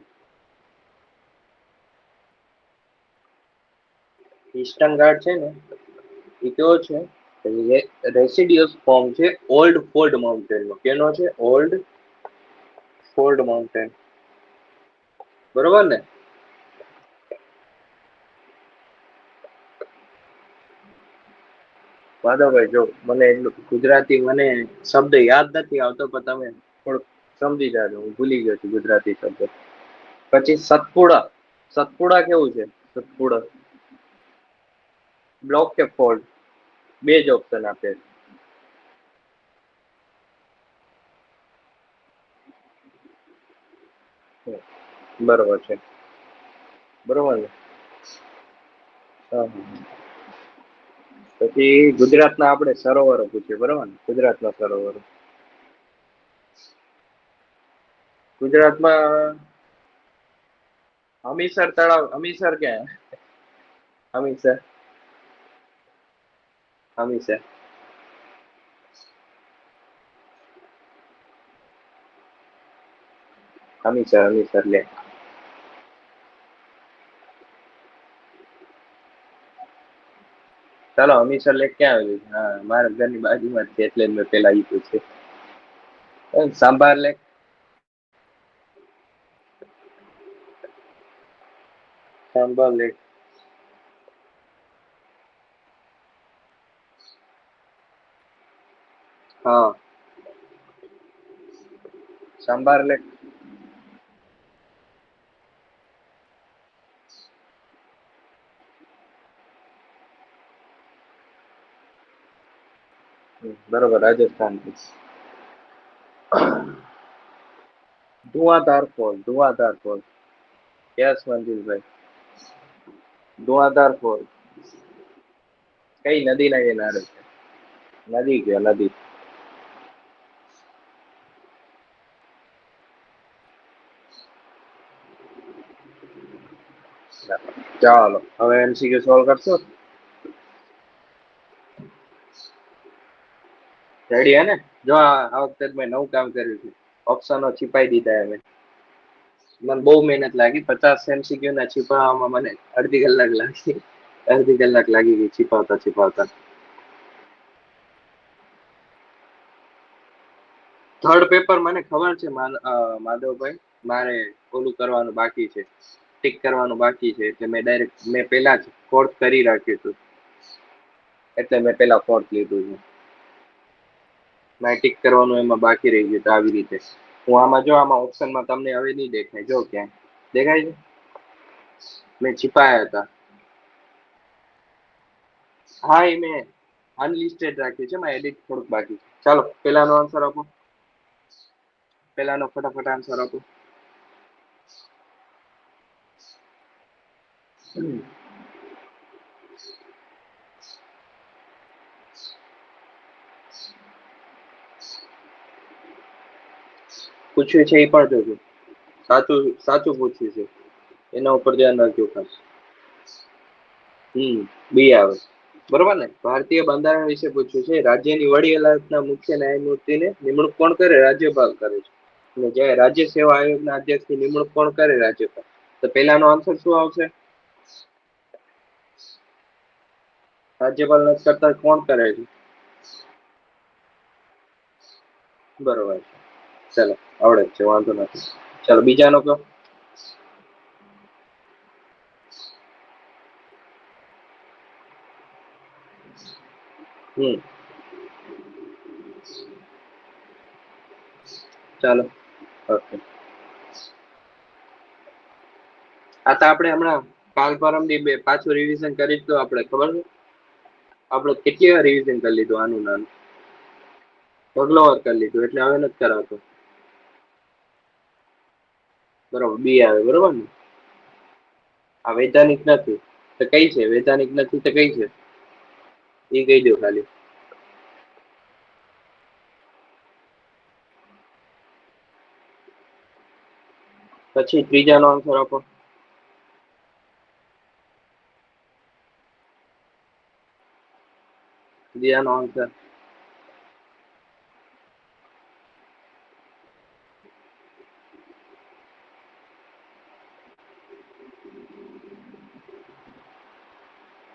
ઈસ્ટર્ન ઘાટ છે ને એ કેવો છે? રેસિડિયસ ફોર્મ છે ઓલ્ડ ફોલ્ડ માઉન્ટેન નો. કેનો છે? Old fold mountain. બરોબર ને? માધવભાઈ જો મને એટલું ગુજરાતી મને શબ્દ યાદ નથી આવતો પણ તમે થોડુંક સમજી જાજો. હું ભૂલી ગયો છું ગુજરાતી શબ્દ. પછી સતપુડા. સતપુડા કેવું છે? સતપુડા બ્લોક કે ફોલ્ડ? બે જ ઓપ્શન આપે. બરોબર છે. બરોબર ને? હા, હા. પછી ગુજરાતના આપણે સરોવરો પૂછીએ, બરોબર ને? ગુજરાતના સરોવરો. ગુજરાતમાં હમીરસર તળાવ, હમીરસર ક્યાં? હમીરસર, હમીરસર, હમીરસર, હમીરસર લે. ચાલો હમીરસર લેક ક્યાં આવેલું છે? હા, મારા ઘરની બાજુમાં જ છે એટલે મેં પેલા ઈ પૂછ્યું. સાંભાર લેક. સાંભાર લેક. હા, સાંભાર લેક. બરોબર, રાજસ્થાન થી. ધુઆધાર ફોલ, ધુઆધાર ફોલ. યસ મંજુલભાઈ. ધુઆધાર ફોલ કઈ નદી ના કિનારે છે? નદી કયો નદી. ચાલો હવે એમસીક્યુ સોલ્વ કરશો. રેડી હે ને? જો આ વખતે મેં નવું કામ કર્યું છે. ઓપ્શનો છીપાઈ દીધા અમે. મને બહુ મહેનત લાગી. 50 એમસીક્યુ ના છીપાવવામાં મને અડધી કલાક લાગી. અડધી કલાક લાગી ગઈ છીપાવતા છીપાવતા. થર્ડ પેપર મને ખબર છે માધવભાઈ, મારે ઓલું કરવાનું બાકી છે, ટીક કરવાનું બાકી છે, એટલે મેં ડાયરેક્ટ મેં પેલા જ ફોર્થ કરી રાખ્યું હતું, એટલે મેં પેલા ફોર્થ લીધું છે. મેં ટીક કરવાનું એમાં બાકી રહી ગયું તો આવી રીતે. હું આમાં જો આમાં ઓપ્શનમાં તમને હવે નહીં દેખાય, જો ક્યાં દેખાય છે? મેં છીપાયા હતા. હા એ મેં અનલિસ્ટેડ રાખ્યું છે, એમાં એડિટ થોડુંક બાકી છે. ચાલો પેલાનો આન્સર આપો. પેલાનો ફટાફટ આન્સર આપો. પૂછ્યું છે એ પણ જોજો. સાચું સાચું પૂછ્યું છે, એના ઉપર ધ્યાન રાખજો ખાસ. બી આવે. બરોબર ને? ભારતીય બંધારણ વિશે પૂછ્યું છે. રાજ્યની વડી અદાલતના મુખ્ય ન્યાયમૂર્તિને નિમણૂક કોણ કરે? રાજ્યપાલ કરે છે. અને જે રાજ્ય સેવા આયોગના અધ્યક્ષની નિમણૂક કોણ કરે? રાજ્યપાલ. તો પેલાનો આન્સર શું આવશે? રાજ્યપાલ નથી કરતા કોણ કરે છે? બરોબર છે. ચાલો આવડે જ છે, વાંધો નથી. ચાલો બીજાનો કહો. હમ ચાલો ઓકે. આ તો આપણે હમણાં કાલ પરમ દી બે પાછું રિવિઝન કરી જ તો આપણે ખબર છે આપણે કેટલી વાર રિવિઝન કરી લીધું આનું નાનું ઢગલો વાર કરી લીધું એટલે હવે નથી કરાવતો. બરોબર બી આવે બરોબર ને? આ વૈધાનિક નથી તો કઈ છે? વૈધાનિક નથી તો કઈ છે એ કહી દો ખાલી. પછી ત્રીજા નો આન્સર આપો. ત્રીજાનો આન્સર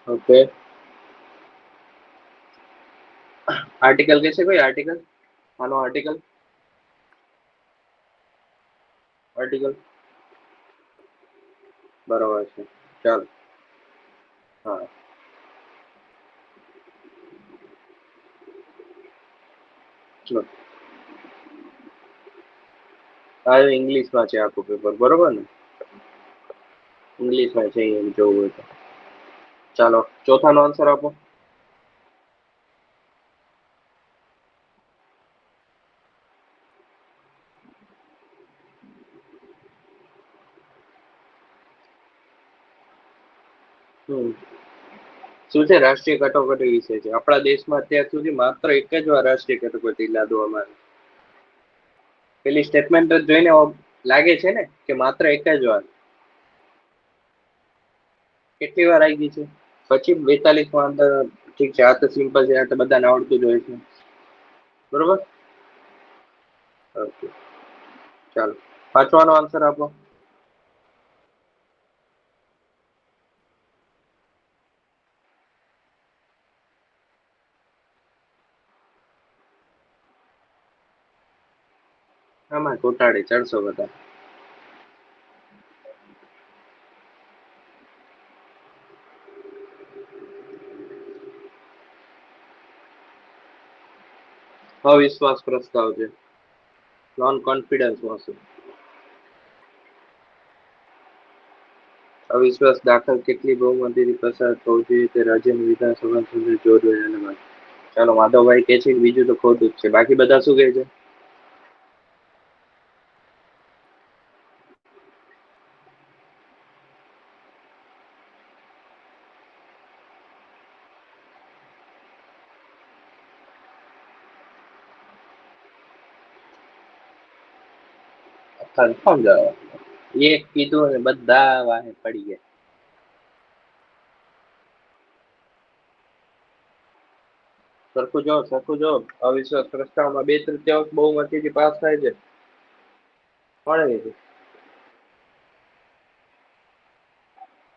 ઓકે. આર્ટિકલ कैसे कोई आर्टिकल मानो आर्टिकल आर्टिकल બરાબર છે. ચાલો હા ચલો આ ઇંગ્લિશમાં છે આખું પેપર બરોબર ને? ઇંગ્લિશમાં છે એમ જોવું હોય તો. ચાલો ચોથા નો આન્સર આપો. શું છે રાષ્ટ્રીય કટોકટી વિશે છે. આપણા દેશમાં અત્યાર સુધી માત્ર એક જ વાર રાષ્ટ્રીય કટોકટી લાદવામાં આવી. પેલી સ્ટેટમેન્ટ જોઈને લાગે છે ને કે માત્ર એક જ વાર. કેટલી વાર આવી ગઈ છે પછી 42 માં અંદર. ઠીક છે, આ તો સિમ્પલ છે, આ તો બધાને આવડતું જ હોય છે. બરોબર. ઓકે, ચાલો પાંચવાનો આન્સર આપો. આમાં ઘોટાડે 400 બધા. અવિશ્વાસ પ્રસ્તાવ છે. Non confidence motion. અવિશ્વાસ દાખલ કેટલી બહુમતીથી પસાર થવું જોઈએ તે રાજ્યની વિધાનસભા સુધી જોડવા. ચાલો માધવભાઈ કે છે બીજું તો ખોટું જ છે, બાકી બધા શું કે છે? કન્ફર્મ જવાબ. એક કીધું ને બધા વાહે પડી ગયા. સરખું જવાબ. અવિશ્વાસ પ્રસ્તાવમાં 2/3 બહુમતીથી પાસ થાય છે. કોણે કીધું?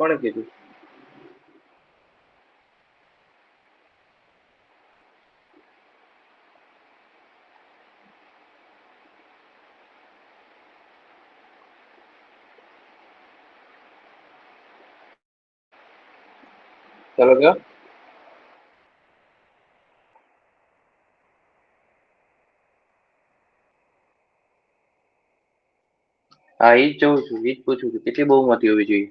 કોણે કીધું? ચાલો કયો. હા, ઈ જ જોઉં છું, ઈ જ પૂછું છું કેટલી બહુમતી હોવી જોઈએ.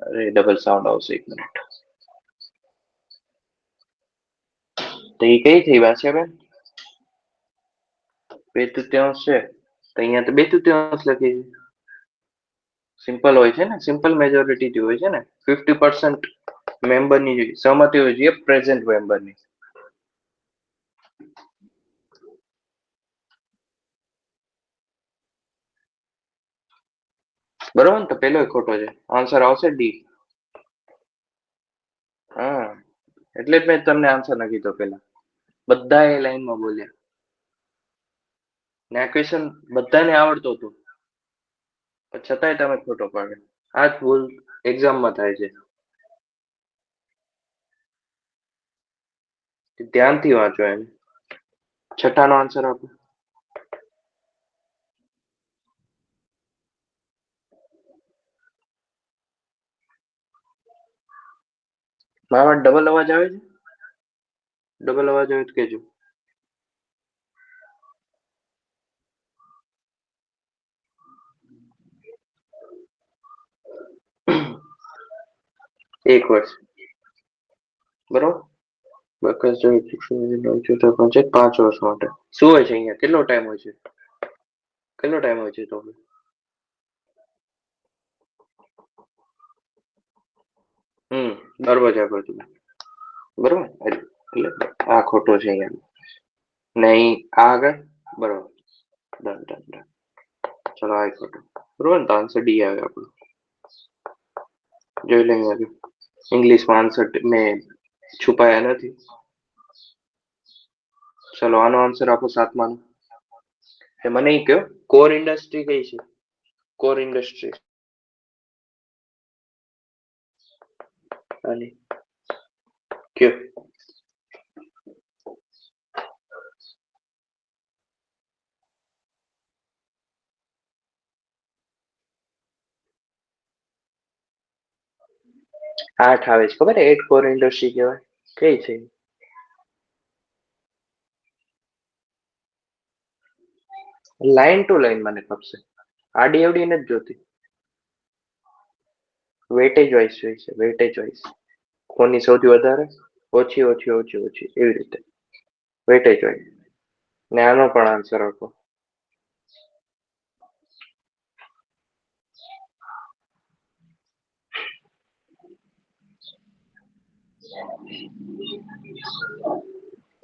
અરે ડબલ સાઉન્ડ આવશે, 1 મિનિટ. તો એ કઈ થઈ વાસ્યા બેન? 2/3 છે તો અહીંયા તો 2/3 લખી છે. સિમ્પલ હોય છે ને, સિમ્પલ મેજોરિટી હોય છે ને. 50% મેમ્બરની સહમતી હોય જોઈએ પ્રેઝન્ટ મેમ્બરની. બરોબર ને? તો પેલો ખોટો છે, આન્સર આવશે ડી. હા, એટલે જ મેં તમને આન્સર ના કીધો પેલા. બધા એ લાઈનમાં બોલ્યા ને આ ક્વેશ્ચન બધાને આવડતો હતું, છતાંય તમે ખોટો પાડ્યો. આ જ ભૂલ એક્ઝામમાં થાય છે. ધ્યાનથી વાંચો એમ. છઠ્ઠાનો આન્સર આપો. મારા ડબલ અવાજ આવે છે? ડબલ અવાજ આવે તો કેજો. એક વર્ષ. બરોબર. બકસ જોઈ 5 વર્ષ માટે શું હોય છે અહીંયા? કેટલો ટાઈમ હોય છે? કેટલો ટાઈમ હોય છે તો? દરવાજા પર તમે. બરોબર. એટલે આ ખોટો છે અહીંયા. નહીં આ આગળ. બરોબર. Done done done. ચલો આ ખોટો. બરોબર ને? તો આન્સર ડી આવે આપણો. જોઈ લઈએ. ઇંગ્લિશમાં આન્સર મેં છુપાયા નથી. ચલો આનો આન્સર આપો સાતમાનો. મને એ કહો, કોર ઇન્ડસ્ટ્રી કઈ છે? કોર ઇન્ડસ્ટ્રી અને કયો. 8 આવે છે ખબર? 8 કોર ઇન્ડસ્ટ્રી કહેવાય. કઈ છે? લાઈન ટુ લાઈન મને ખપશે. આડી અવડી નથી જોતી. વેટેજ વાઇઝ હોય છે, વેટેજ વાઇઝ. કોની સૌથી વધારે? ઓછી ઓછી ઓછી ઓછી એવી રીતે વેટેજ વાઇઝ. ને આનો પણ આન્સર આપો.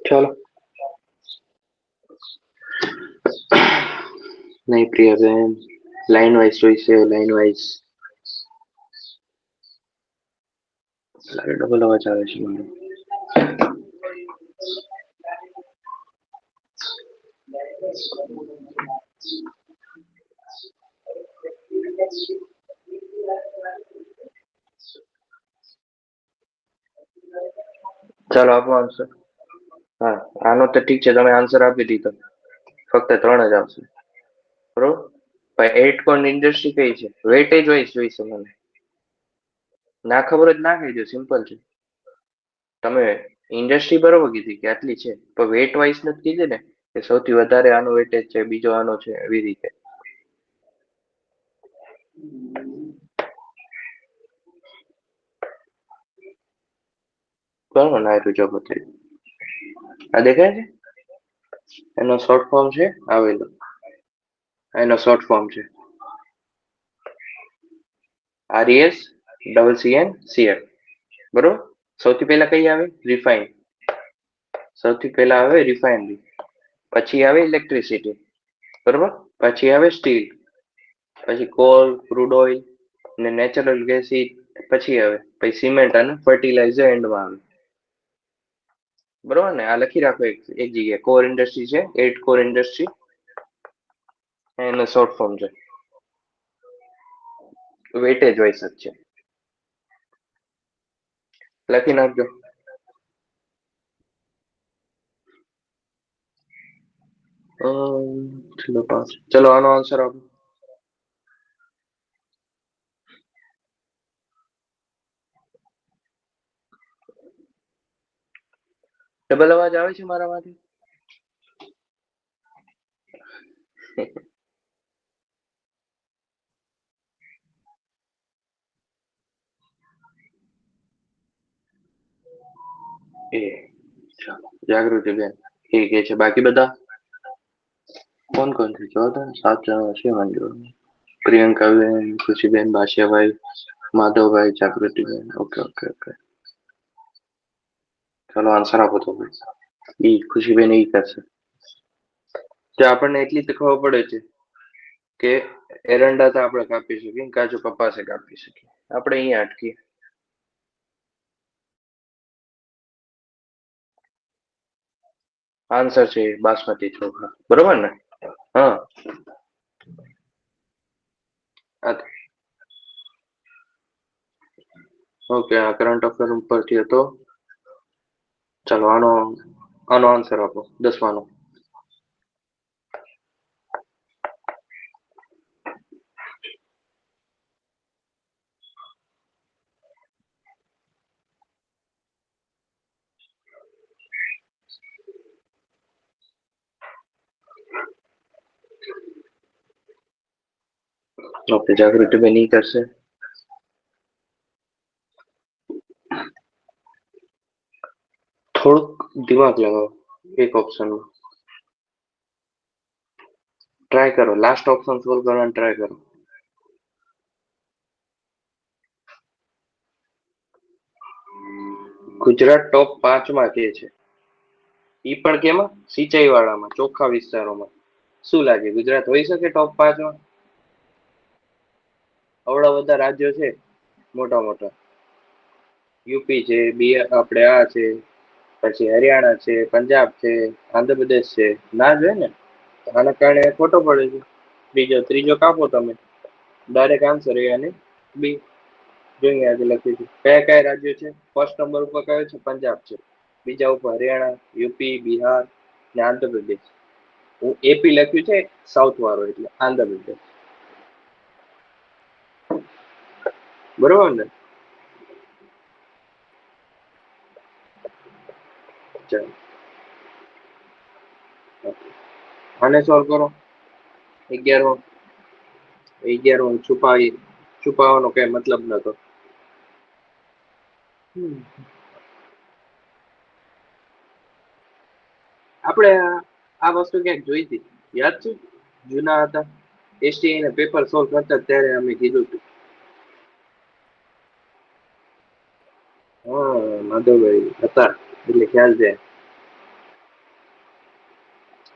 ચલો નહીં પ્રિયાબેન, લાઈન વાઇઝ જોઈશે, લાઈન વાઇઝ. ડબલ અવાજ આવે છે મને. ચાલો આપો આન્સર. હા, આનો તો ઠીક છે, તમે આન્સર આપી દીધો. ફક્ત 3 જ આવશે, બરોબર. પણ 8 કોણ ઇન્ડસ્ટ્રી કઈ છે? વેટેજ વાઇઝ જોઈશે મને. ના ખબર જ ના કહી દો, સિમ્પલ છે. તમે ઇન્ડસ્ટ્રી બરોબર કીધી કે આટલી છે, પણ વેટ વાઇઝ નથી કીધી ને કે સૌથી વધારે આનો વેટેજ છે, બીજો આનો છે, એવી રીતે. બરોબર ના એટલું જો બતાવી. આ દેખાય છે, એનો શોર્ટ ફોર્મ છે આવેલો. એનો શોર્ટ ફોર્મ છે RES CN બરોબર. સૌથી પહેલા કઈ આવે? રિફાઇન. સૌથી પહેલા આવે રિફાઇનરી, પછી આવે ઇલેક્ટ્રિસિટી, બરોબર. પછી આવે સ્ટીલ, પછી કોલ, ક્રૂડ ઓઇલ ને નેચરલ ગેસ, પછી આવે પછી સિમેન્ટ અને ફર્ટિલાઇઝર એન્ડમાં આવે, બરોબર ને. આ લખી રાખો એક જગ્યાએ. કોર ઇન્ડસ્ટ્રી છે, 8 કોર ઇન્ડસ્ટ્રી, એનો શોર્ટ ફોર્મ છે. વેટેજ વાઇઝ જ છે, લખી નાખજો. ચલો 5. ચલો આનો આન્સર આપો. ડબલ અવાજ આવે છે મારામાંથી? એ ચાલો, જાગૃતિ બેન એ કે છે. બાકી બધા કોણ કોણ છે? 7 જણા છે વાંધો. Priyanka ben, Khushiben, Bashiyabhai, Madhavbhai, Jagrutiben. Okay okay okay. ચાલો આન્સર આપો તો. ઈ ખુશીબેન ઈ કરશે. તો આપણને એટલી તો ખબર પડે છે કે એરંડા તો આપણે કાપી શકીએ, કાજુ કપાસે કાપી શકીએ. આપણે અહીંયા અટકીએ. આન્સર છે બાસમતી ચોખા, બરોબર ને? હા. ઓકે, આ કરંટ અફેર ઉપરથી હતો. ચાલો આનો આનો આન્સર આપો, 10માનો. ઓકે, જાગૃતિ બેન ઈ કરશે. થોડુંક દિમાગ લગાવો એક ઓપ્શનમાં. ટ્રાય કરો, લાસ્ટ ઓપ્શન સોલ્વ કરવાનું ટ્રાય કરો. ગુજરાત ટોપ 5માં કે છે, ઈ પણ કેમાં? સિંચાઈ વાળામાં, ચોખ્ખા વિસ્તારોમાં. શું લાગે, ગુજરાત હોઈ શકે ટોપ 5માં? અવડા બધા રાજ્યો છે મોટા મોટા. યુપી છે, બિહાર, આપણે આ છે, પછી હરિયાણા છે, પંજાબ છે, આંધ્રપ્રદેશ છે. ના જ હોય ને. આના કારણે ખોટો પડે છે. ત્રીજો કાપો તમે, ડાયરેક્ટ આન્સર એ અને બી. જોઈએ આજે લખ્યું છે. કયા કયા રાજ્યો છે? ફર્સ્ટ નંબર ઉપર કયો છે? પંજાબ છે. બીજા ઉપર હરિયાણા, યુપી, બિહાર ને આંધ્રપ્રદેશ. હું એપી લખ્યું છે સાઉથ વાળો, એટલે આંધ્રપ્રદેશ. બરોબર ને? ચાલો આને સોલ્વ કરો. 11મો. 11મો છુપાવવાનો કઈ મતલબ નતો. આપણે આ વસ્તુ ક્યાંક જોઈ હતી, યાદ છે? જૂના હતા STI ના પેપર સોલ્વ કરતા ત્યારે અમે કીધું હતું. માધવભાઈ હતા એટલે ખ્યાલ છે.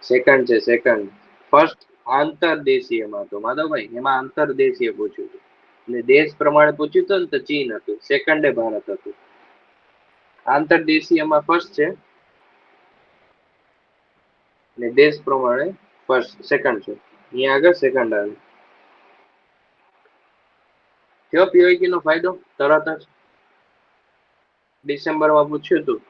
સેકન્ડ છે સેકન્ડ. ફર્સ્ટ આંતરદેશીયમાં તો માધવભાઈ એમાં આંતરદેશીય પૂછ્યું હતું અને દેશ પ્રમાણે પૂછ્યું હતું ને તો ચીન હતું, સેકન્ડે ભારત હતું. આંતરદેશીયમાં ફર્સ્ટ છે ને દેશ પ્રમાણે ફર્સ્ટ સેકન્ડ છે. અહીંયા આગળ સેકન્ડ આવે. કયો પીવાયક્યુ નો ફાયદો તરત જ ડિસેમ્બરમાં પૂછ્યું હતું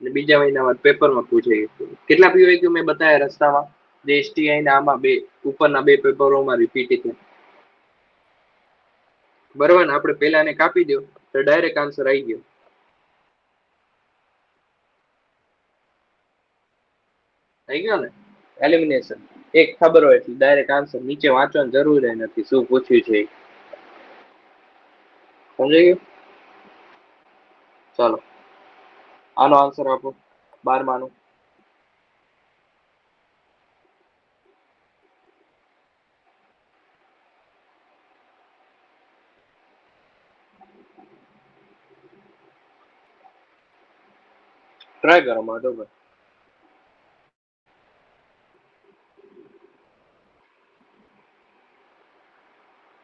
અને બીજા મહિનામાં પેપરમાં પૂછાઈ ગયું. કેટલા પીવાયક્યુ મેં બતાવ્યા રસ્તામાં? જે STI ના આમાં બે ઉપરના બે પેપરોમાં રિપીટ છે. બરોબર ને? આપણે પેલા ને કાપી દો તો ડાયરેક્ટ આન્સર આવી ગયો. થઈ ગયો ને? એલિમિનેશન. એક ખબર હોય એટલે ડાયરેક્ટ આન્સર. નીચે વાંચવાની જરૂર નથી શું પૂછ્યું છે. સમજાઈ ગયું? ચાલો આનો આન્સર આપો 12માનો. ટ્રાય કરો માધવભાઈ.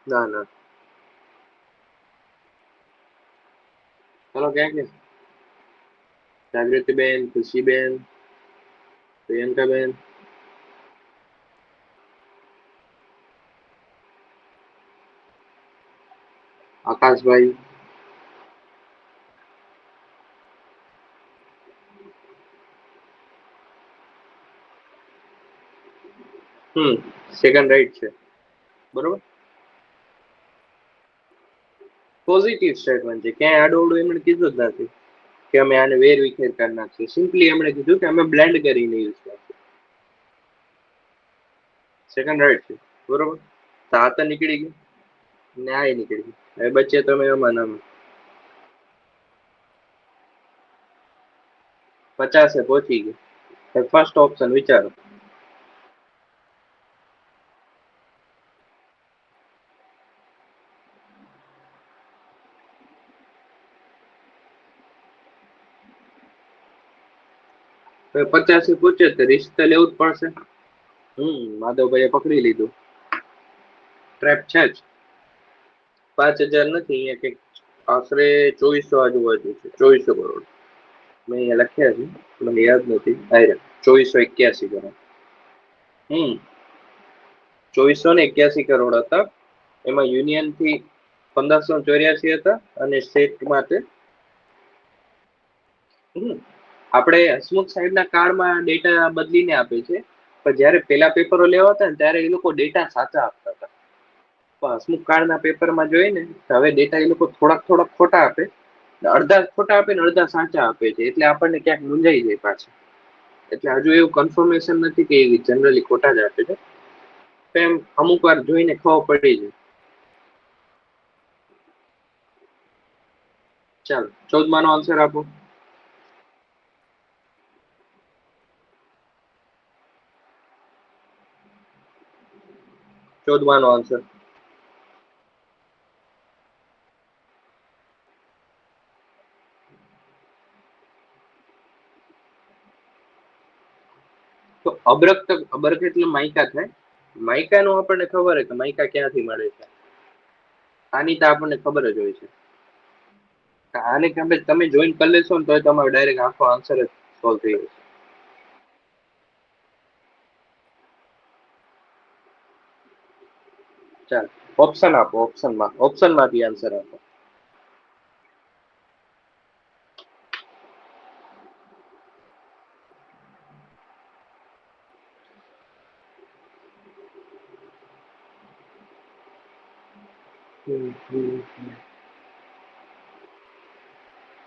ના ના ચાલો ક્યાં કે જાગૃતિબેન, ખુશીબેન, પ્રિયંકાબેન, આકાશભાઈ, સેકન્ડ રાઈટ છે. બરોબર, પોઝિટિવ સ્ટેટમેન્ટ છે. ક્યાંય આડોવડું એમણે કીધું જ નથી કે અમે આને વેર વિખેર કરી નાખીએ. સિમ્પલી એમણે કીધું કે અમે બ્લેન્ડ કરીને યુઝ કરશું. સેકન્ડ રાઈટ છે. બરોબર, તો આ તો નીકળી ગયું ને આ નીકળી ગયું. હવે બચ્ચે તમે એમાં નામ 50 પહોંચી ગયું. ફર્સ્ટ ઓપ્શન વિચારો. હવે 50 પૂછે તો રિસ્ક તો લેવું જ પડશે. માધવભાઈએ પકડી લીધું. ટ્રેપ છે જ. 5000 નથી, અહીંયા કંઈક આશરે 2400 આજુબાજુ છે. 2400 કરોડ મેં અહીંયા લખ્યા છે, મને યાદ નથી. 2481 કરોડ. 2481 કરોડ હતા. એમાં યુનિયન થી 1584 હતા અને સ્ટેટ માટે આપણે હસમુખ સાહેબ ના કાર્ડમાં ડેટા બદલીને આપે છે, પણ જયારે પેલા પેપરો લેવા હતા ને ત્યારે એ લોકો ડેટા સાચા આપતા હતા. પણ હસમુખ કાર્ડના પેપરમાં જોઈએ ને હવે ડેટા એ લોકો થોડાક ખોટા આપે, અડધા ખોટા આપે ને અડધા સાચા આપે છે. એટલે આપણને ક્યાંક મૂંઝાઈ જાય પાછું. એટલે હજુ એવું કન્ફર્મેશન નથી કે જનરલી ખોટા જ આપે છે. એમ અમુક વાર જોઈને ખબર પડી જાય. ચાલો 14માનો આન્સર આપો. ચોદમાનો આન્સર તો અબરક એટલે માઇકા થાય. માઇકા નું આપણને ખબર છે કે માઇકા ક્યાંથી મળે છે. આની તો આપણને ખબર જ હોય છે. આને તમે જોઈન કરી લેશો ને તો તમારો ડાયરેક્ટ આખો આન્સર જ સોલ્વ થઈ જશે. ચાલો ઓપ્શન આપો. ઓપ્શન માંથી આન્સર આપો.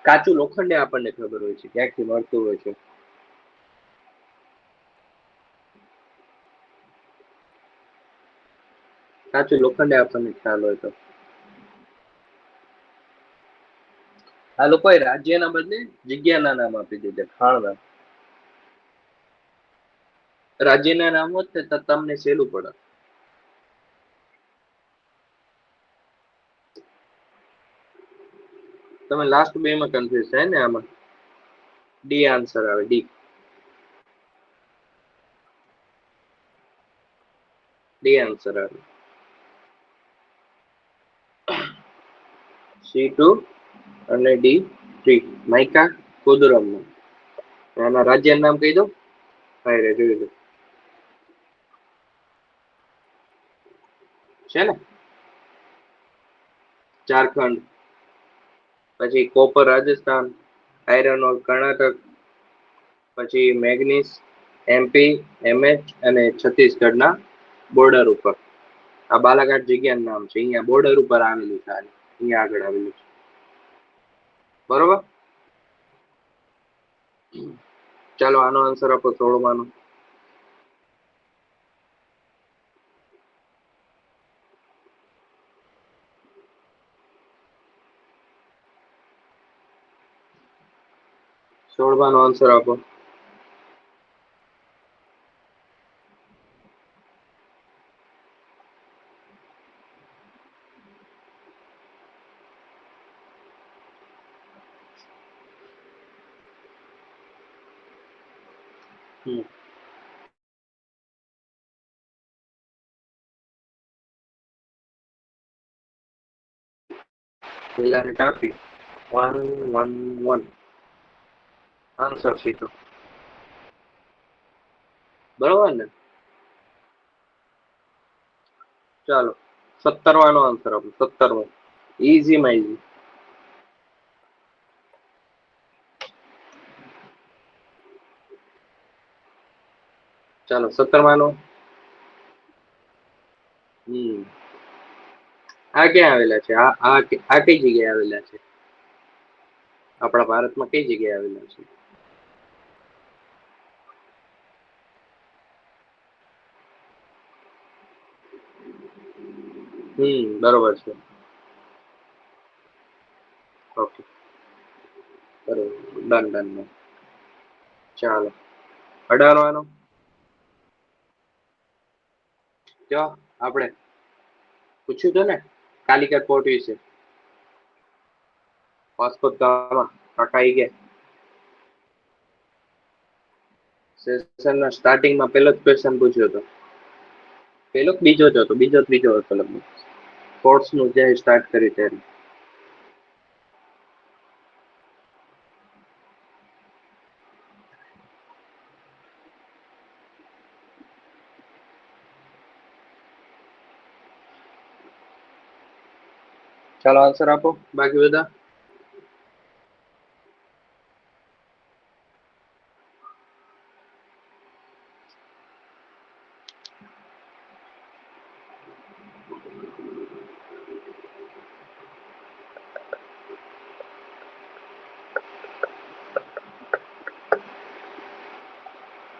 કાચું લોખંડ આપણને ખબર હોય છે ક્યાંકથી મળતું હોય છે. કાચું લોખંડ આપણને ખ્યાલ હોય તો આ લોકોએ રાજ્યના બદલે જગ્યાના નામ આપી દીધા. ખાણના રાજ્યના નામ હોત ને તો તમને સહેલું પડે. તમે લાસ્ટ બે માં કન્ફ્યુઝ થાય ને આમાં. ડી આન્સર આવે ડી. ડી આન્સર આવે. C2 અને D3 માઇકા કુદરમ. એના રાજ્ય નામ કહી દો. હા રે જોઈ લો છે ને ઝારખંડ, પછી કોપર રાજસ્થાન, આયરન ઓર કર્ણાટક, પછી મેગ્નીસ MP, MH અને છત્તીસગઢના બોર્ડર ઉપર. આ બાલાઘાટ જગ્યાનું નામ છે, અહીંયા બોર્ડર ઉપર આવેલું છે, અહીંયા આગળ આવેલું છે. બરોબર. ચાલો આનો આન્સર આપો 16 નો. નો આન્સર આપો. પેલાને ટાંકી 111 આન્સર સીધો. બરોબર ને. ચાલો 17 નો આન્સર આપો. 17મો ઈઝી માં ઈઝી. ચાલો 17નો. આ ક્યાં આવેલા છે? આ કઈ જગ્યાએ આવેલા છે? આપણા ભારતમાં કઈ જગ્યાએ આવેલા છે? બરોબર છે. ઓકે બરોબર. Done done done. ચાલો 18નો. જો આપણે પૂછ્યું હતું ને કાલિકટ પોર્ટ વિશે. વાસ્કો દ ગામા કાકા આઈ ગયા. સેશનના સ્ટાર્ટિંગમાં પહેલો જ ક્વેશ્ચન પૂછ્યો હતો. પહેલો બીજો જ હતો, બીજો ત્રીજો હતો લગભગ. સ્પોર્ટ્સનું જે સ્ટાર્ટ કરી ત્યારે. ચાલો આન્સર આપો બાકી બધા.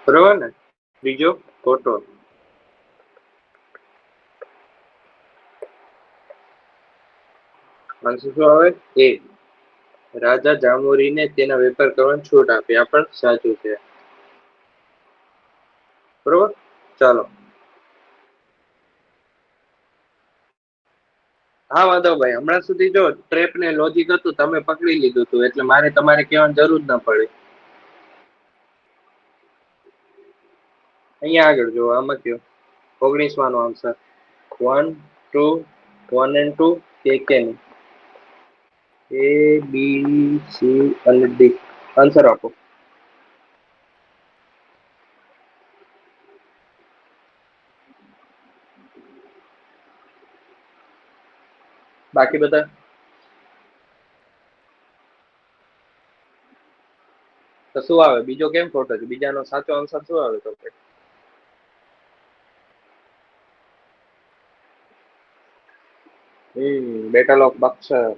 બરોબર ને. બીજો ખોટો. આન્સર શું આવે? એ. રાજા જામોરીને તેના વેપાર કરવાની છૂટ આપી. આ પણ સાચું છે. બરોબર. ચાલો. હા માધવભાઈ, હમણાં સુધી જો ટ્રેપ ને લોજિક હતું તમે પકડી લીધું હતું, એટલે મારે તમારે કહેવાની જરૂર ના પડી. અહીંયા આગળ જો આમાં કયો 19નો આન્સર 1 2 1 and 2 કે નહીં. A B C અને D આન્સર આપો. બાકી બધા તો શું આવે? બીજો કેમ ખોટો છે? બીજાનો સાચો આન્સર શું આવે તો? Battle of Buxar.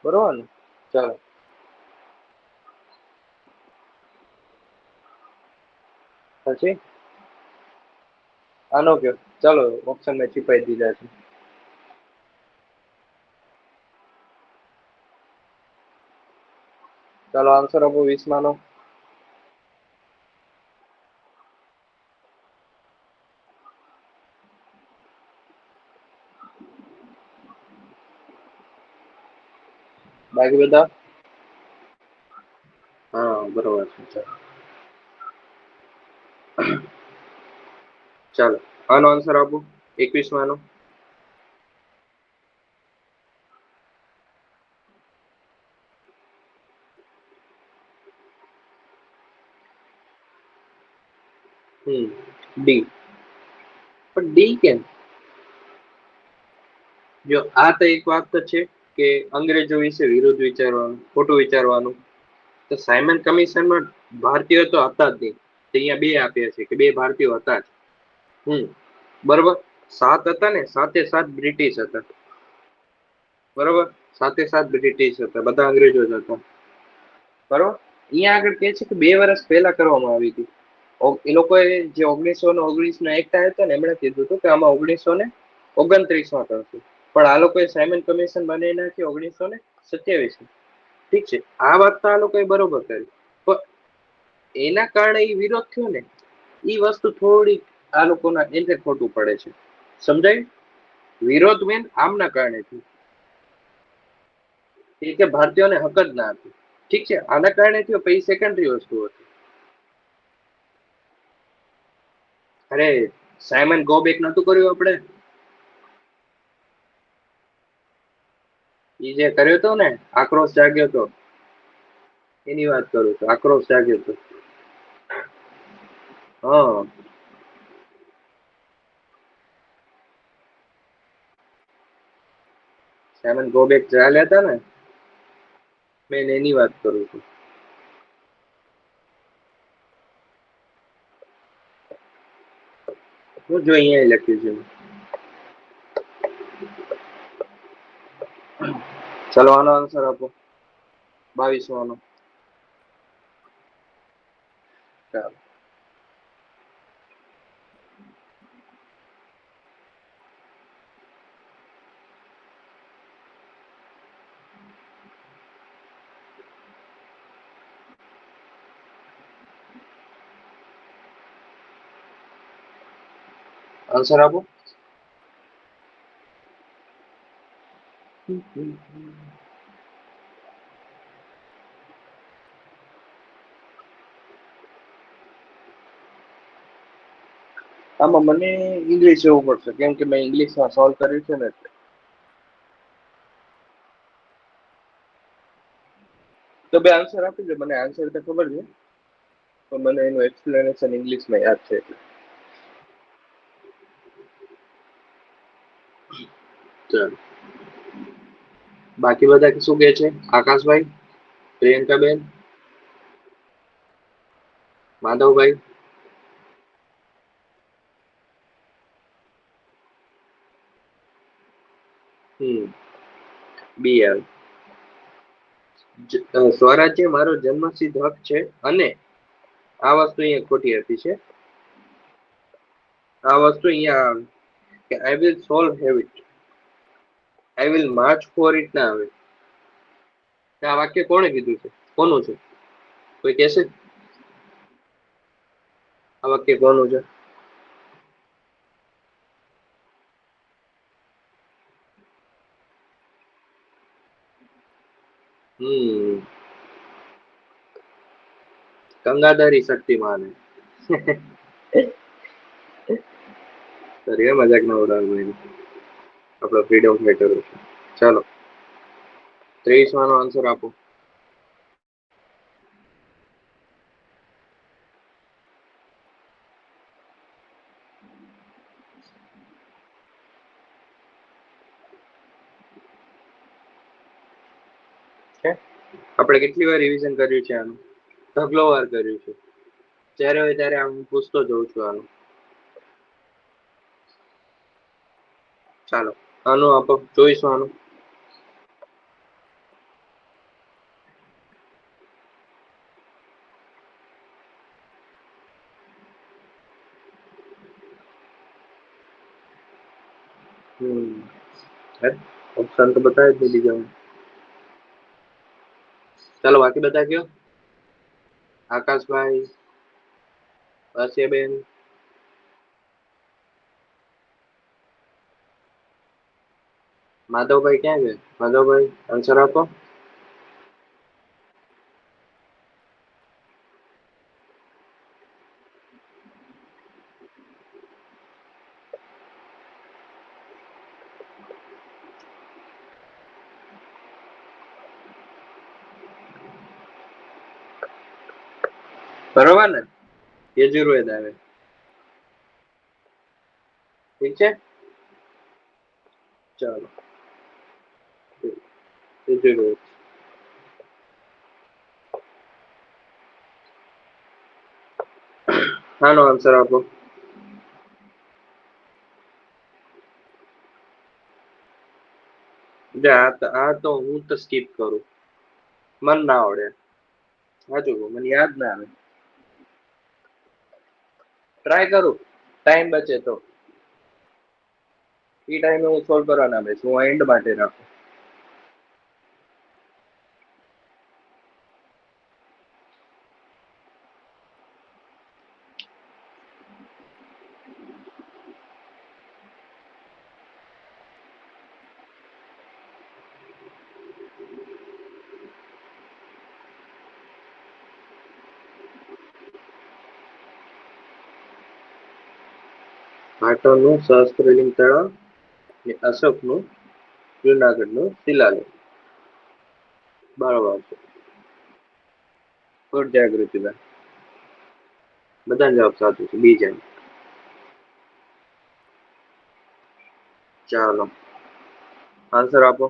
બરોબર ને. ચાલો પછી આનો કયો. ચાલો ઓપ્શન મેં છીપાઈ દીધા છે. ચાલો આન્સર આપો 20નો. બાકી બધા હા બરોબર છે. ચાલો આનો આન્સર આપો 21 નો. ડી. પણ ડી કેમ? જો આ તો એક વાત તો છે કે અંગ્રેજો વિશે વિરોધ વિચારવાનું, ખોટું વિચારવાનું. તો સાયમન કમિશનમાં ભારતીયો તો હતા જ નહીં. અહીંયા બે આપ્યા છે કે બે ભારતીયો હતા જ. હમ બરોબર. સાત હતા ને, સાતે સાત બ્રિટિશ હતા. બરોબર. સાતે સાત બ્રિટિશ હતા, બધા અંગ્રેજો જ હતા. બરોબર. અહીંયા આગળ કે છે કે 2 વર્ષ પહેલા કરવામાં આવી હતી. એ લોકોએ જે 1919 ના એક્ટ આવ્યો હતો ને એમણે કીધું હતું કે આમાં 1929 કરશે. પણ આ લોકોએ સાયમન કમિશન બનાવી નાખી 1927. ઠીક છે, આ વાત તો આ લોકોએ બરોબર કરી. પણ એના કારણે એ વિરોધ થયો ને, એ વસ્તુ થોડી આ લોકોના એને ખોટું પડે છે. સમજાય? વિરોધ મેન આમના કારણે થયું કે ભારતીયોને હક જ ના હતી. ઠીક છે, આના કારણે થયો પછી સેકન્ડરી વસ્તુ હતી. અરે સાયમન ગો બેક નતું કર્યું આપણે? એ જે કર્યો હતો ને, આક્રોશ જાગ્યો હતો, એની વાત કરું છું. આક્રોશ જાગ્યો હતો. હા સાયમન ગો બેક ચાલ્યા હતા ને, મેં એની વાત કરું છું. હું જો અહીંયા લખ્યું છે. ચલો આનો આન્સર આપો 22 નો. ચાલો આન્સર આપો. આમાં મને ઇંગ્લિશ જવું પડશે કેમ કે મેં ઇંગ્લિશમાં સોલ્વ કર્યું છે ને. તો બે આન્સર આપી દે, મને આન્સર તો ખબર છે પણ મને એનું એક્સપ્લેનેશન ઇંગ્લિશમાં યાદ છે એટલે. ચાલો બાકી બધા શું કે છે? આકાશભાઈ, પ્રિયંકાબેન, માધવભાઈ. બી આવે. સ્વરાજ્ય મારો જન્મસિદ્ધ હક છે અને આ વસ્તુ અહીંયા ખોટી હતી છે. આ વસ્તુ અહીંયા કે I will solve have it, I will March four it ના આવે. આ વાક્ય કોણે કીધું છે? કોનું છે? કોઈ કહેશે? આ વાક્ય કોનું છે? ગંગાધરી શક્તિમાન. સર મજાક ના ઉડાડવું, આપણો ફ્રીડમ ફાઈટર છે. ચાલો 23 નો આન્સર આપો. આપણે કેટલી વાર રિવિઝન કર્યું છે આનું? ઢગલો વાર કર્યું છે. જ્યારે હોય ત્યારે હું પૂછતો જઉં છું આનું. ચાલો આનું આપો 24 આનું. ઓપ્શન તો બતાવી જ દીધી. ચાલો બાકી બધા કયો? આકાશભાઈ, આસિયાબેન, માધવભાઈ ક્યાં છે? માધવભાઈ આન્સર આપો. બરોબર ને? યજુર્વેદ આવે, ઠીક છે. ચાલો યજુર્વેદ. આનો આન્સર આપો. આ તો હું તો સ્કીપ કરું, મન ના આવડે. સાચું કહું, મને યાદ ના આવે. ટ્રાય કરું, ટાઈમ બચે તો. એ ટાઈમે હું સોલ્વ કરવા ના બેસું, હું એન્ડ માટે રાખું. પાટણનું સહસ્ત્રલિંગ તળાવ અને અશોકનું જુનાગઢનું શિલાલેખ. બરોબર છે. ગુડ જાગૃતિ ભાઈ, બધા જવાબ સાચું છે. બીજા ચાલો આન્સર આપો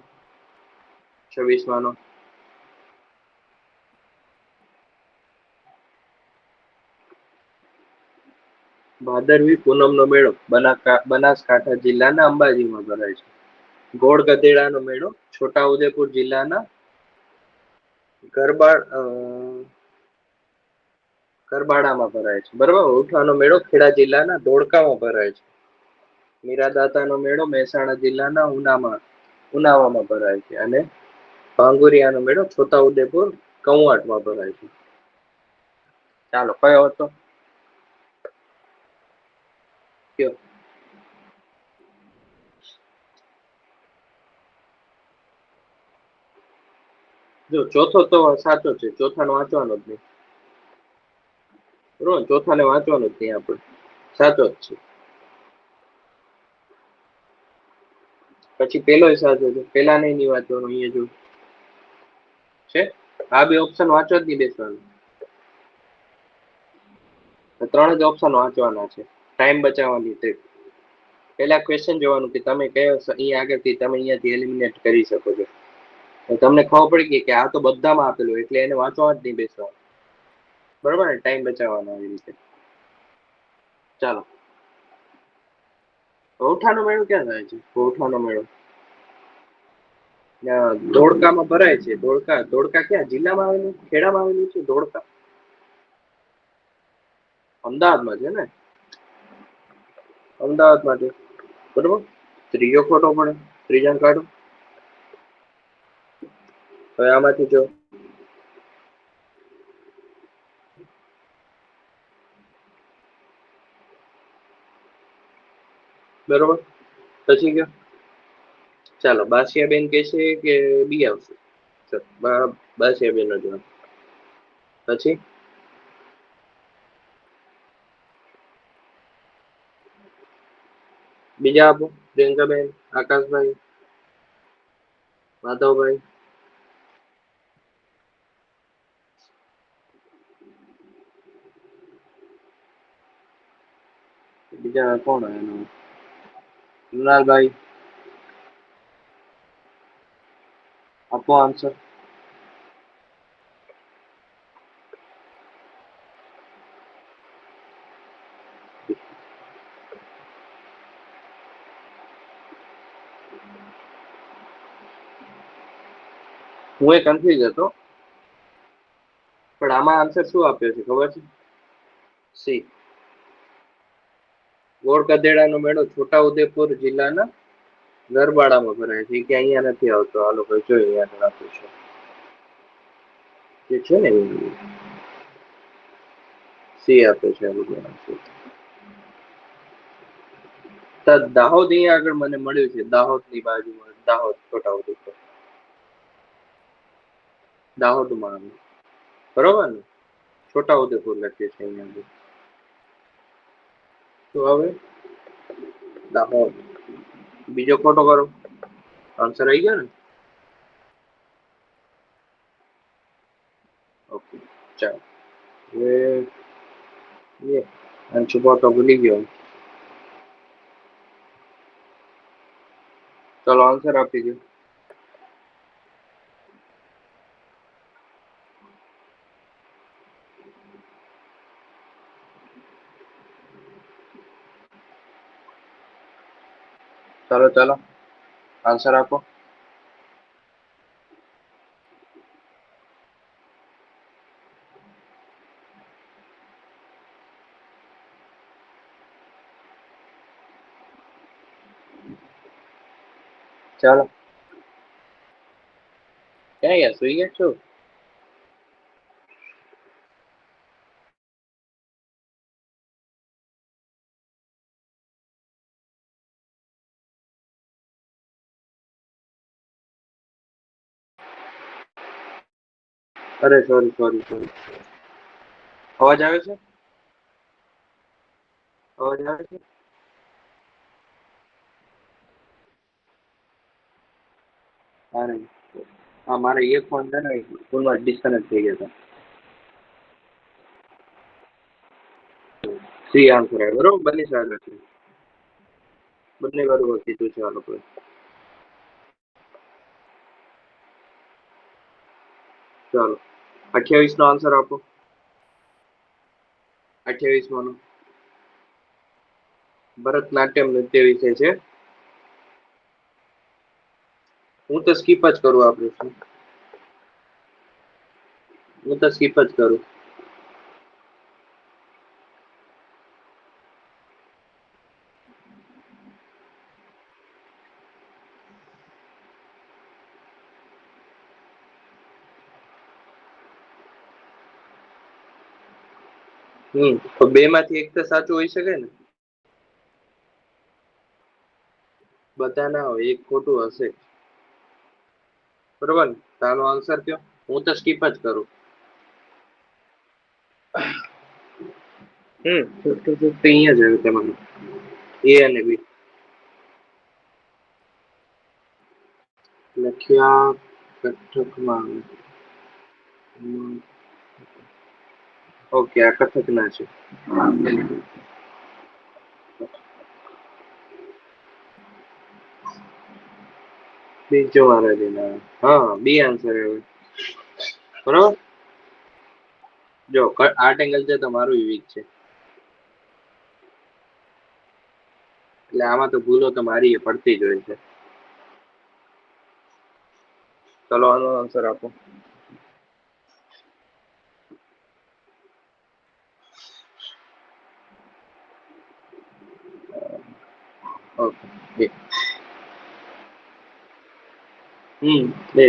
26 માનો. ભાદરવી પૂનમનો મેળો બનાસકાંઠા જિલ્લાના અંબાજીમાં ભરાય છે. ગોળ ગધેડાનો મેળો છોટાઉદેપુર જિલ્લાના ગરબાડામાં ભરાય છે. બરોબર. ઉઠવાનો મેળો ખેડા જિલ્લાના ધોળકામાં ભરાય છે. મીરાદાતાનો મેળો મહેસાણા જિલ્લાના ઉનાવામાં ભરાય છે. અને ભાંગુરિયાનો મેળો છોટાઉદેપુર કવાંટમાં ભરાય છે. ચાલો કયો હતો? કયો? જો ચોથો તો સાચો છે, ચોથાનો વાંચવાનો જ નહીં. બરોબર, ચોથાને વાંચવાનું જ નહીં આપણે, સાચો જ છે. પછી પેલો સાચો છે, પેલા નહીં વાંચવાનું. અહીંયા જો છે આ બે ઓપ્શન વાંચો જ નહીં બેસવાનું. ત્રણ જ ઓપ્શન વાંચવાના છે, ટાઈમ બચાવવાની ટ્રીક. પેલા ક્વેશ્ચન જોવાનું કે તમે કયો અહીંયા આગળથી તમે અહીંયાથી એલિમિનેટ કરી શકો છો. તમને ખબર પડી ગઈ કે આ તો બધામાં આપેલું, એટલે એને વાંચવા જ નહીં બેસવાનું. બરોબર ને? ટાઈમ બચાવવાનો આવી રીતે. ચાલો, ગૌઠાનો મેળો ક્યાં થાય છે? ગૌઠાનો મેળો ધોળકામાં ભરાય છે. ધોળકા ક્યાં જિલ્લામાં આવેલું? ખેડામાં આવેલું છે ધોળકા? અમદાવાદમાં છે ને? અમદાવાદમાં છે. બરોબર. ત્રીજો ખોટો પડે, ત્રીજા કાઢો. હવે આમાંથી જો બરોબર, પછી ગયો. ચાલો બાસિયાબેન કે છે કે બી આવશે? બાસિયાબેન નો જવાબ. પછી બીજા આપો. પ્રિયંકાબેન, આકાશભાઈ, માધવભાઈ. બીજા કોણ એનું? કૃણાલભાઈ, આપો આન્સર. હું એ કન્ફ્યુઝ હતો, પણ આમાં આન્સર શું આપ્યો છે ખબર છે? સી, ગોળ ગધેડાનો મેળો છોટાઉદેપુર જિલ્લાના ગરબાડામાં ભરાય છે, કે અહીંયા નથી આવતો. આ લોકો જોઈ અહીંયા આપ્યું છે જે છે ને સી આપે છે આ લોકો. દાહોદ અહીંયા આગળ મને મળ્યું છે, દાહોદ ની બાજુમાં, દાહોદ છોટાઉદેપુર દાહોદમાં. બરોબર ને? છોટાઉદેપુર લખીએ છે અહીંયા. તો હવે દાહોદ બીજો ખોટો કરો. આન્સર આવી ગયો ને? ઓકે ચાલો. ये छुपा तो भूल गया। चलो आंसर आप दीजिए। चलो चलो आंसर आपको। चलो क्या यार सुई गया છો? અરે સોરી સોરી સોરી અવાજ આવે છે? અવાજ આવે છે? અરે હા મારે એક ફોન છે ને ફોનમાં ડિસ્કનેક્ટ થઈ ગયા હતા. સી આન્સર આવે બરોબર બંને સારા છે. બંને બરોબર કીધું છે આ લોકોએ. ચાલો 28 નો આન્સર આપો. 28 નો ભરતનાટ્યમ નૃત્ય વિશે છે. હું તો સ્કીપ જ કરું આ પ્રશ્ન. હું તો સ્કીપ જ કરું. તો બે માંથી એક તો સાચું હોઈ શકે ને. બધા ના હોય એક ખોટું હશે બરોબર ને. તો આનો આન્સર કયો. હું તો સ્કીપ જ કરું. 50-50 અહીંયા જ આવ્યું તમારું એ અને બી લખ્યા કથકમાં. ઓકે આ કથક ના છે. બીજો મારા હા બી આન્સર આવ્યો બરોબર. જો આર્ટ એંગલ છે તમારું વીક છે એટલે આમાં તો ભૂલો તો મારી એ પડતી જ હોય છે. ચલો આનો આન્સર આપો. ઓકે બે. બે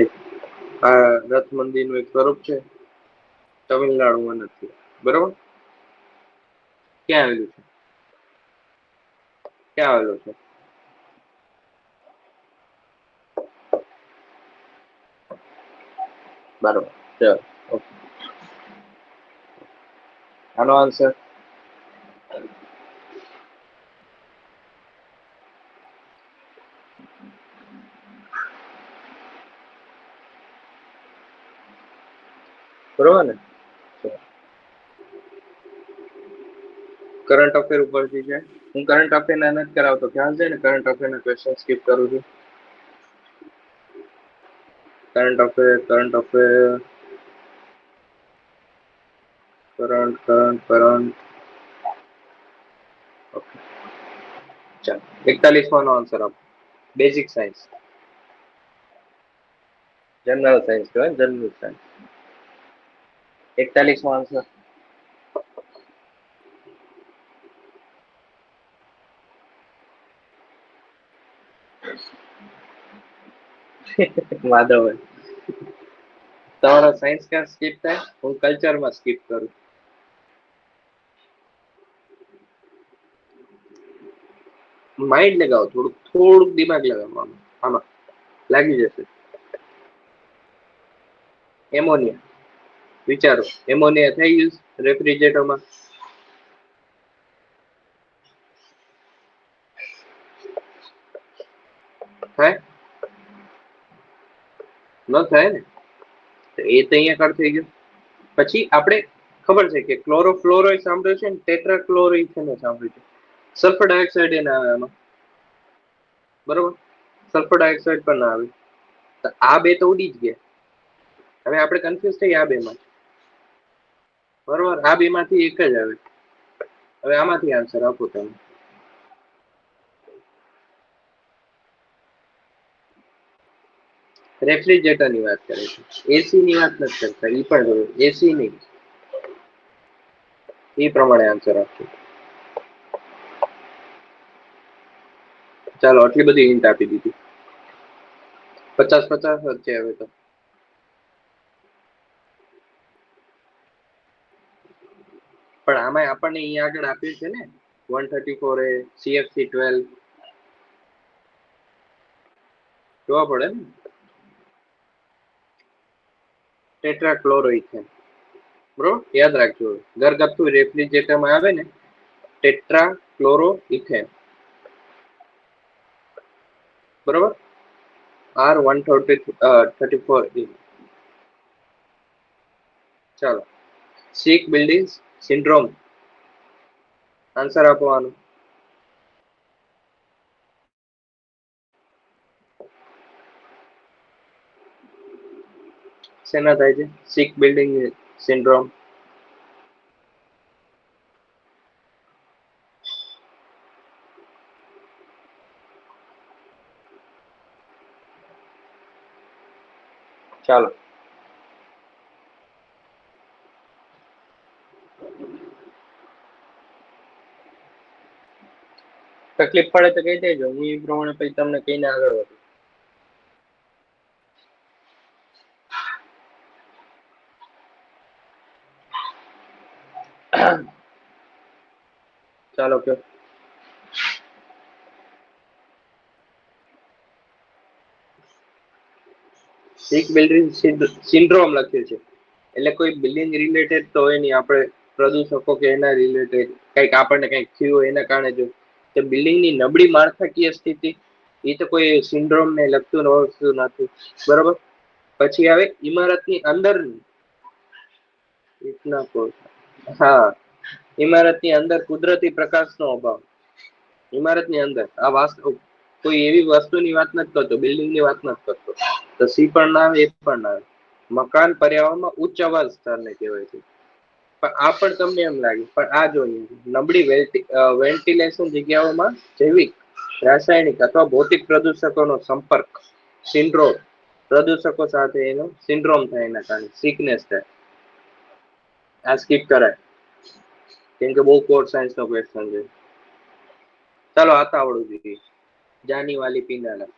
આ રથ મંદિર નું એક સ્વરૂપ છે. તમિલનાડુમાં નથી બરોબર. ક્યાં આવેલું છે? ક્યાં આવેલું છે? બરોબર ચલો ઓકે. આનો આન્સર બરોબર ને. કરંટ અફેર ઉપરથી છે. હું કરંટ અફેર ના નથી કરાવતો ખ્યાલ છે ને. કરંટ અફેર ના ક્વેશ્ચન સ્કીપ કરું છું. Current affair current. ઓકે ચાલો 41 નો આન્સર આપો. બેઝિક સાયન્સ જનરલ સાયન્સ કહેવાય જનરલ સાયન્સ. 41 નો આન્સર. માધવ તમારો સાયન્સ ક્યાં સ્કીપ થાય. હું કલ્ચરમાં સ્કીપ કરું. માઇન્ડ લગાવો થોડુંક દિમાગ લગાવો આમાં લાગી જશે. એમોનિયા વિચારો. એમોનિયા થઈ યુઝ રેફ્રિજરેટરમાં. થાય ન થાય ને. એ તો અહીંયા કર થઈ ગયું. પછી આપણે ખબર છે કે ક્લોરોફ્લોરો સાંભળ્યું છે ને ટેટ્રાક્લોરોઇથેન સાંભળ્યું છે. સલ્ફર ડાયોક્સાઇડ એના આવે એમાં, બરોબર. સલ્ફર ડાયોક્સાઇડ પણ ના આવે. તો આ બે તો ઉડી જ ગયા. હવે આપણે કન્ફ્યુઝ થઈ આ બે માં, બરોબર. આ બે માંથી એક જ આવે. હવે આમાંથી આન્સર આપો તમે. રેફ્રિજરેટર ની વાત કરે છે, એસી ની વાત નથી કરતા. એ પણ જોયું, એસી નહીં. એ પ્રમાણે આન્સર આપજો. ચાલો, આટલી બધી હિન્ટ આપી દીધી. 50-50 છે હવે તો. પણ આમાં આપણને અહીંયા આગળ આપ્યું છે ને 134 એ CFC12 જોવા પડે ને. ટેટ્રાક્લોરોઇથેન, બરોબર, યાદ રાખજો. ઘરગથ્થુ રેફ્રિજરેટરમાં આવે ને ટેટ્રાક્લોરોઇથેન, બરોબર. R134E. ચાલો, સિક બિલ્ડિંગ સિન્ડ્રોમ આન્સર આપવાનો. શેના થાય છે સિક બિલ્ડિંગ સિન્ડ્રોમ? ચાલો, તકલીફ પડે તો કહી દેજો, હું એ પ્રમાણે પછી તમને કહીને આગળ વધું. ચાલો કે સિક બિલ્ડિંગ સિન્ડ્રોમ લખ્યું છે એટલે કોઈ બિલ્ડિંગ રિલેટેડ તો હોય નહીં. આપણે પ્રદૂષકો કે એના રિલેટેડ કંઈક આપણને કંઈક થયું હોય એના કારણે જો બિલ્ડિંગ ની નબળી માળખાકીય સ્થિતિ, એ તો કોઈ સિન્ડ્રોમ ને લગતું નથી, બરોબર. પછી આવે ઇમારતની અંદર, હા, ઇમારતની અંદર કુદરતી પ્રકાશનો અભાવ. ઇમારતની અંદર આ વાસ્તુ કોઈ એવી વસ્તુની વાત નથી કરતો, બિલ્ડિંગની વાત નથી કરતો. તો સી પણ ના આવે, એ પણ ના આવે. મકાન પર્યાવરણમાં ઉચ્ચ અવાજ સ્તરને કહેવાય છે. પણ આ પણ તમને એમ લાગે, પણ આ જોઈએ નબળી વેન્ટિલેશન જગ્યાઓમાં જૈવિક, રાસાયણિક અથવા ભૌતિક પ્રદૂષકોનો સંપર્ક, સિન્ડ્રોમ, પ્રદૂષકો સાથે એનો સિન્ડ્રોમ થાય, એના કારણે સિકનેસ થાય. આ સ્કીપ કરાય કેમ કે બહુ કોર સાયન્સ નો ક્વેશ્ચન છે. ચાલો, આતા આવડવું જોઈએ. જાની વાલી પિંગાલા.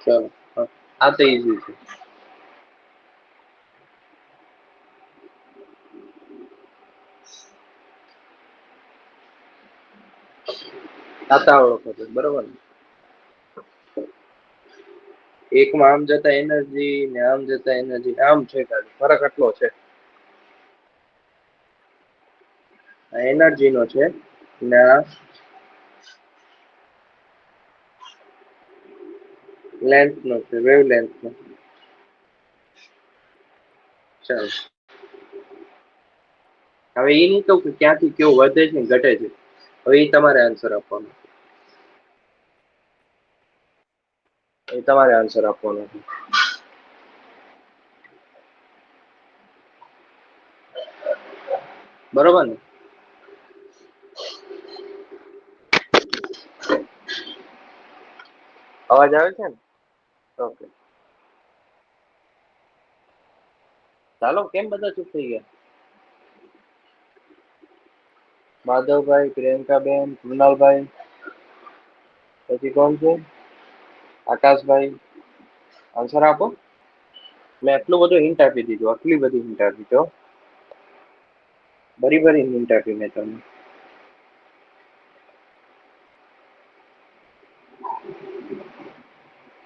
ચાલો, આ તો ઈઝી છે. આતા આવડો ખબર, બરોબર ને. એકમાં આમ જતા એનર્જી ને આમ જતા એનર્જી, આમ છે ખાલી ફરક આટલો છે. એનર્જી નો છે ને આ લેન્થ નો છે, વેવ લેન્થ નો. ચાલો, હવે એ નહીં કહું કે ક્યાંથી કેવું વધે છે ઘટે છે. હવે એ તમારે આન્સર આપવાનો, એ તમારે આન્સર આપવાનો છે. બરોબર ને. અવાજ આવે છે ને? ઓકે. ચાલો, કેમ બધા ચૂપ થઈ ગયા? માધવભાઈ, પ્રિયંકાબેન, કૃણાલભાઈ, પછી કોણ છે? આકાશભાઈ. આન્સર આપો. મેં એટલું બધું હિન્ટ આપી દીધું, આટલી બધી હિન્ટ આપી તો બરી હિન્ટ આપી મેં તમને.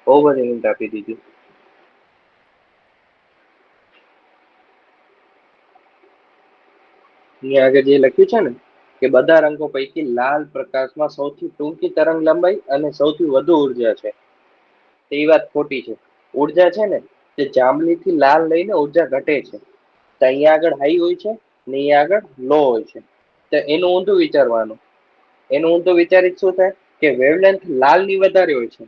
બહુ બધી હિન્ટ આપી દીધી. અહીંયા આગળ જે લખ્યું છે ને કે બધા રંગો પૈકી લાલ પ્રકાશમાં સૌથી ટૂંકી તરંગ લંબાઈ અને સૌથી વધુ ઉર્જા છે, એ વાત ખોટી છે. ઉર્જા છે ને તે જાંબલી થી લાલ લઈને ઉર્જા ઘટે છે. તો અહીંયા આગળ હાઈ હોય છે ને અહીંયા આગળ લો હોય છે. તો એનું ઊંધું વિચારવાનું. એનું ઊંધું વિચારી શું થાય કે વેવલેન્થ લાલ ની વધારે હોય છે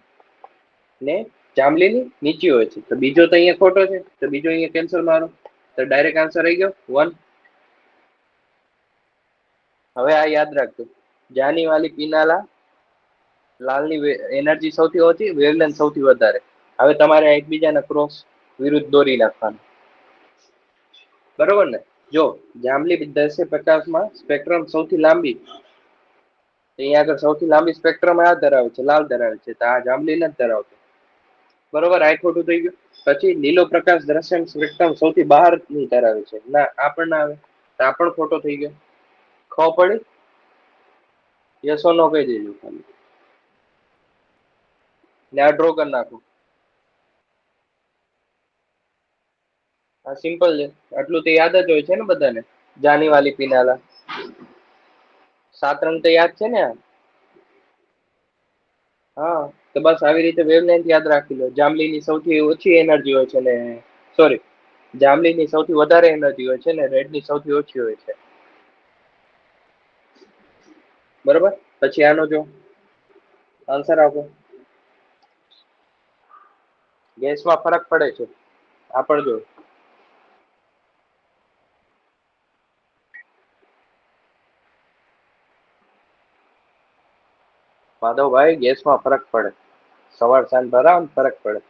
ને જાંબલી ની નીચી હોય છે. તો બીજો તો અહીંયા ખોટો છે. તો બીજો અહીંયા કેન્સલ મારો તો ડાયરેક્ટ આન્સર આવી ગયો 1. હવે આ યાદ રાખજો. જાની વાલી પીનાલા લાલની એનર્જી સૌથી ઓછી, વેવલેન્થ સૌથી વધારે. હવે તમારે એકબીજાના ક્રોસ વિરુદ્ધ દોરી નાખવાનું. બરોબર ને? જો જાંબલી 1050 માં સ્પેક્ટ્રમ સૌથી લાંબી, અહીંયા આગળ સૌથી લાંબી સ્પેક્ટ્રમ આ ધરાવે છે, લાલ ધરાવે છે. તો આ જાંબલી નથી ધરાવતો. બરોબર, આ ખોટું થઈ ગયું. પછી લીલો પ્રકાશ દ્રશ્યમ સ્પેક્ટ્રમ સૌથી બહાર ની ધરાવે છે. ના, આ પણ ના આવે. તો આ પણ ખોટો થઈ ગયો. ખબર પડી? યસ ઓર નો કહી દેજો ખાલી. ને આ ડ્રો કરી નાખો. આ સિમ્પલ છે. આટલું તો યાદ જ હોય છે ને બધાને. જાની વાલી પીનાલા 7 રંગ તો યાદ છે ને? હા, તો બસ આવી રીતે વેવલેન્થ યાદ રાખી લો. જાંબલીની સૌથી ઓછી એનર્જી હોય છે ને, સોરી, જાંબલીની સૌથી વધારે એનર્જી હોય છે ને રેડની સૌથી ઓછી હોય છે. બરોબર? પછી આનો જો આન્સર આપો. ગેસમાં ફરક પડે છે. આ પણ જો. માધવભાઈ, ગેસમાં ફરક પડે. સવાર સાંજ ભરાવ ને ફરક પડે.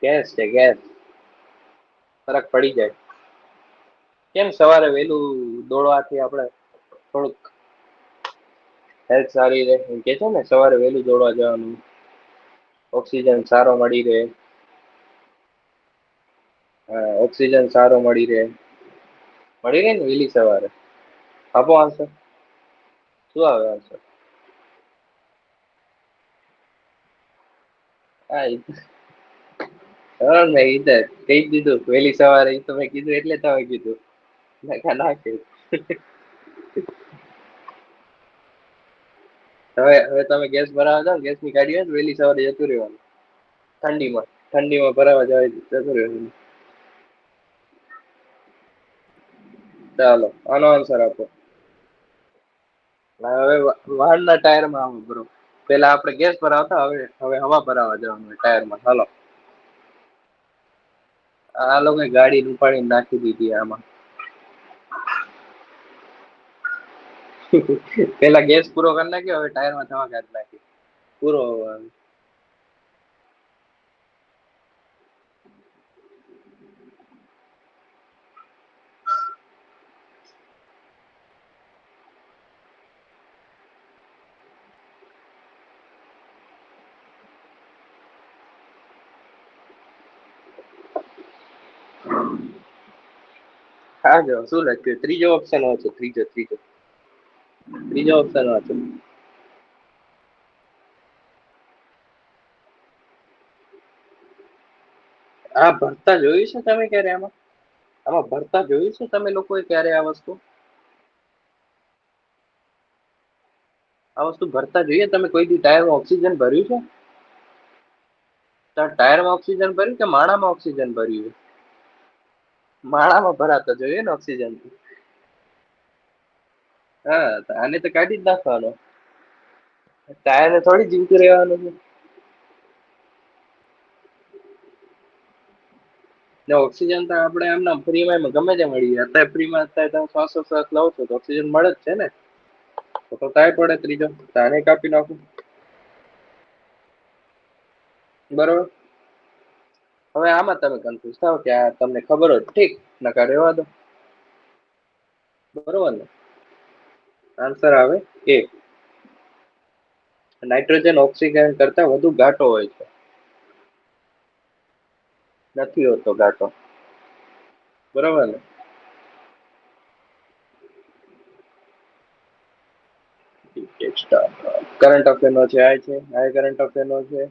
ગેસ છે, ગેસ. ફરક પડી જાય. કેમ સવારે વહેલું દોડવાથી આપણે થોડુંક હેલ્થ સારી રહે એમ કે છે ને, સવારે વહેલું દોડવા જવાનું, ઓક્સિજન સારો મળી રહે. ઓક્સિજન સારો મળી રહે ને વહેલી સવારે. આપો આન્સર. શું આવે આન્સર? હા, મેં કહી દીધું વહેલી સવારે. એ તો મેં કીધું એટલે તમે કીધું. ના કહ્યું. હવે તમે ગેસ ભરાવા જાઓ, ગેસની ગાડી હોય વહેલી સવારે જતું રહેવાનું. ઠંડીમાં ભરાવા જાય જતું રહેવાનું. ચાલો, આનો આન્સર આપો. હવે વાહનના ટાયરમાં આવો બ્રો. પેલા આપણે ગેસ ભરાવતા, હવે હવા ભરાવા જવાનું ટાયરમાં. હાલો, આ લોકો ગાડી ઉપાડીને નાખી દીધી આમાં. પેલા ગેસ પૂરો કરી નાખ્યો, હવે ટાયરમાં હવા કાઢી નાખી. પૂરો. હા, જો શું લખ્યું? ત્રીજો ઓપ્શન વાંચો. ત્રીજો ઓપ્શન વાંચો. આ ભરતા જોયું છે તમે ક્યારે? આમાં ભરતા જોયું છે તમે લોકોએ ક્યારે? આ વસ્તુ ભરતા જોઈએ તમે કોઈ દી? ટાયરમાં ઓક્સિજન ભર્યું છે? ટાયરમાં ઓક્સિજન ભર્યું કે માણામાં ઓક્સિજન ભર્યું? માળામાં ભરાતા જોઈએ ને ઓક્સિજન. હા, આને તો કાઢી જ નાખવાનો. ટાયર ને થોડી જીવતું રહેવાનું છે. ને ઓક્સિજન તો આપણે એમના ફ્રીમાં ગમે તે મળી જાય. અત્યારે ફ્રીમાં અત્યારે તમે શ્વાસોશ્વાસ લો છો તો ઓક્સિજન મળે જ છે ને. તો કાંઈ પડે ત્રીજો. આને કાપી નાખું. બરોબર. હવે આમાં તમે કન્ફ્યુઝ થાવ કે આ તમને ખબર હોય ઠીક, નકા રહેવા દો. બરોબર ને? આન્સર આવે એ. નાઇટ્રોજન ઓક્સિજન કરતા વધુ ઘાટો હોય છે. નથી હોતો ઘાટો. બરોબર ને? કરંટ અફેર નો છે. આ કરંટ અફેર નો છે.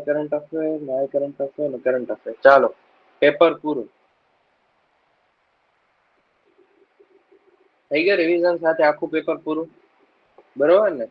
Current affair, current affair. ચાલો, પેપર પૂરું થઈ ગયું. રિવિઝન સાથે આખું પેપર પૂરું. બરોબર ને?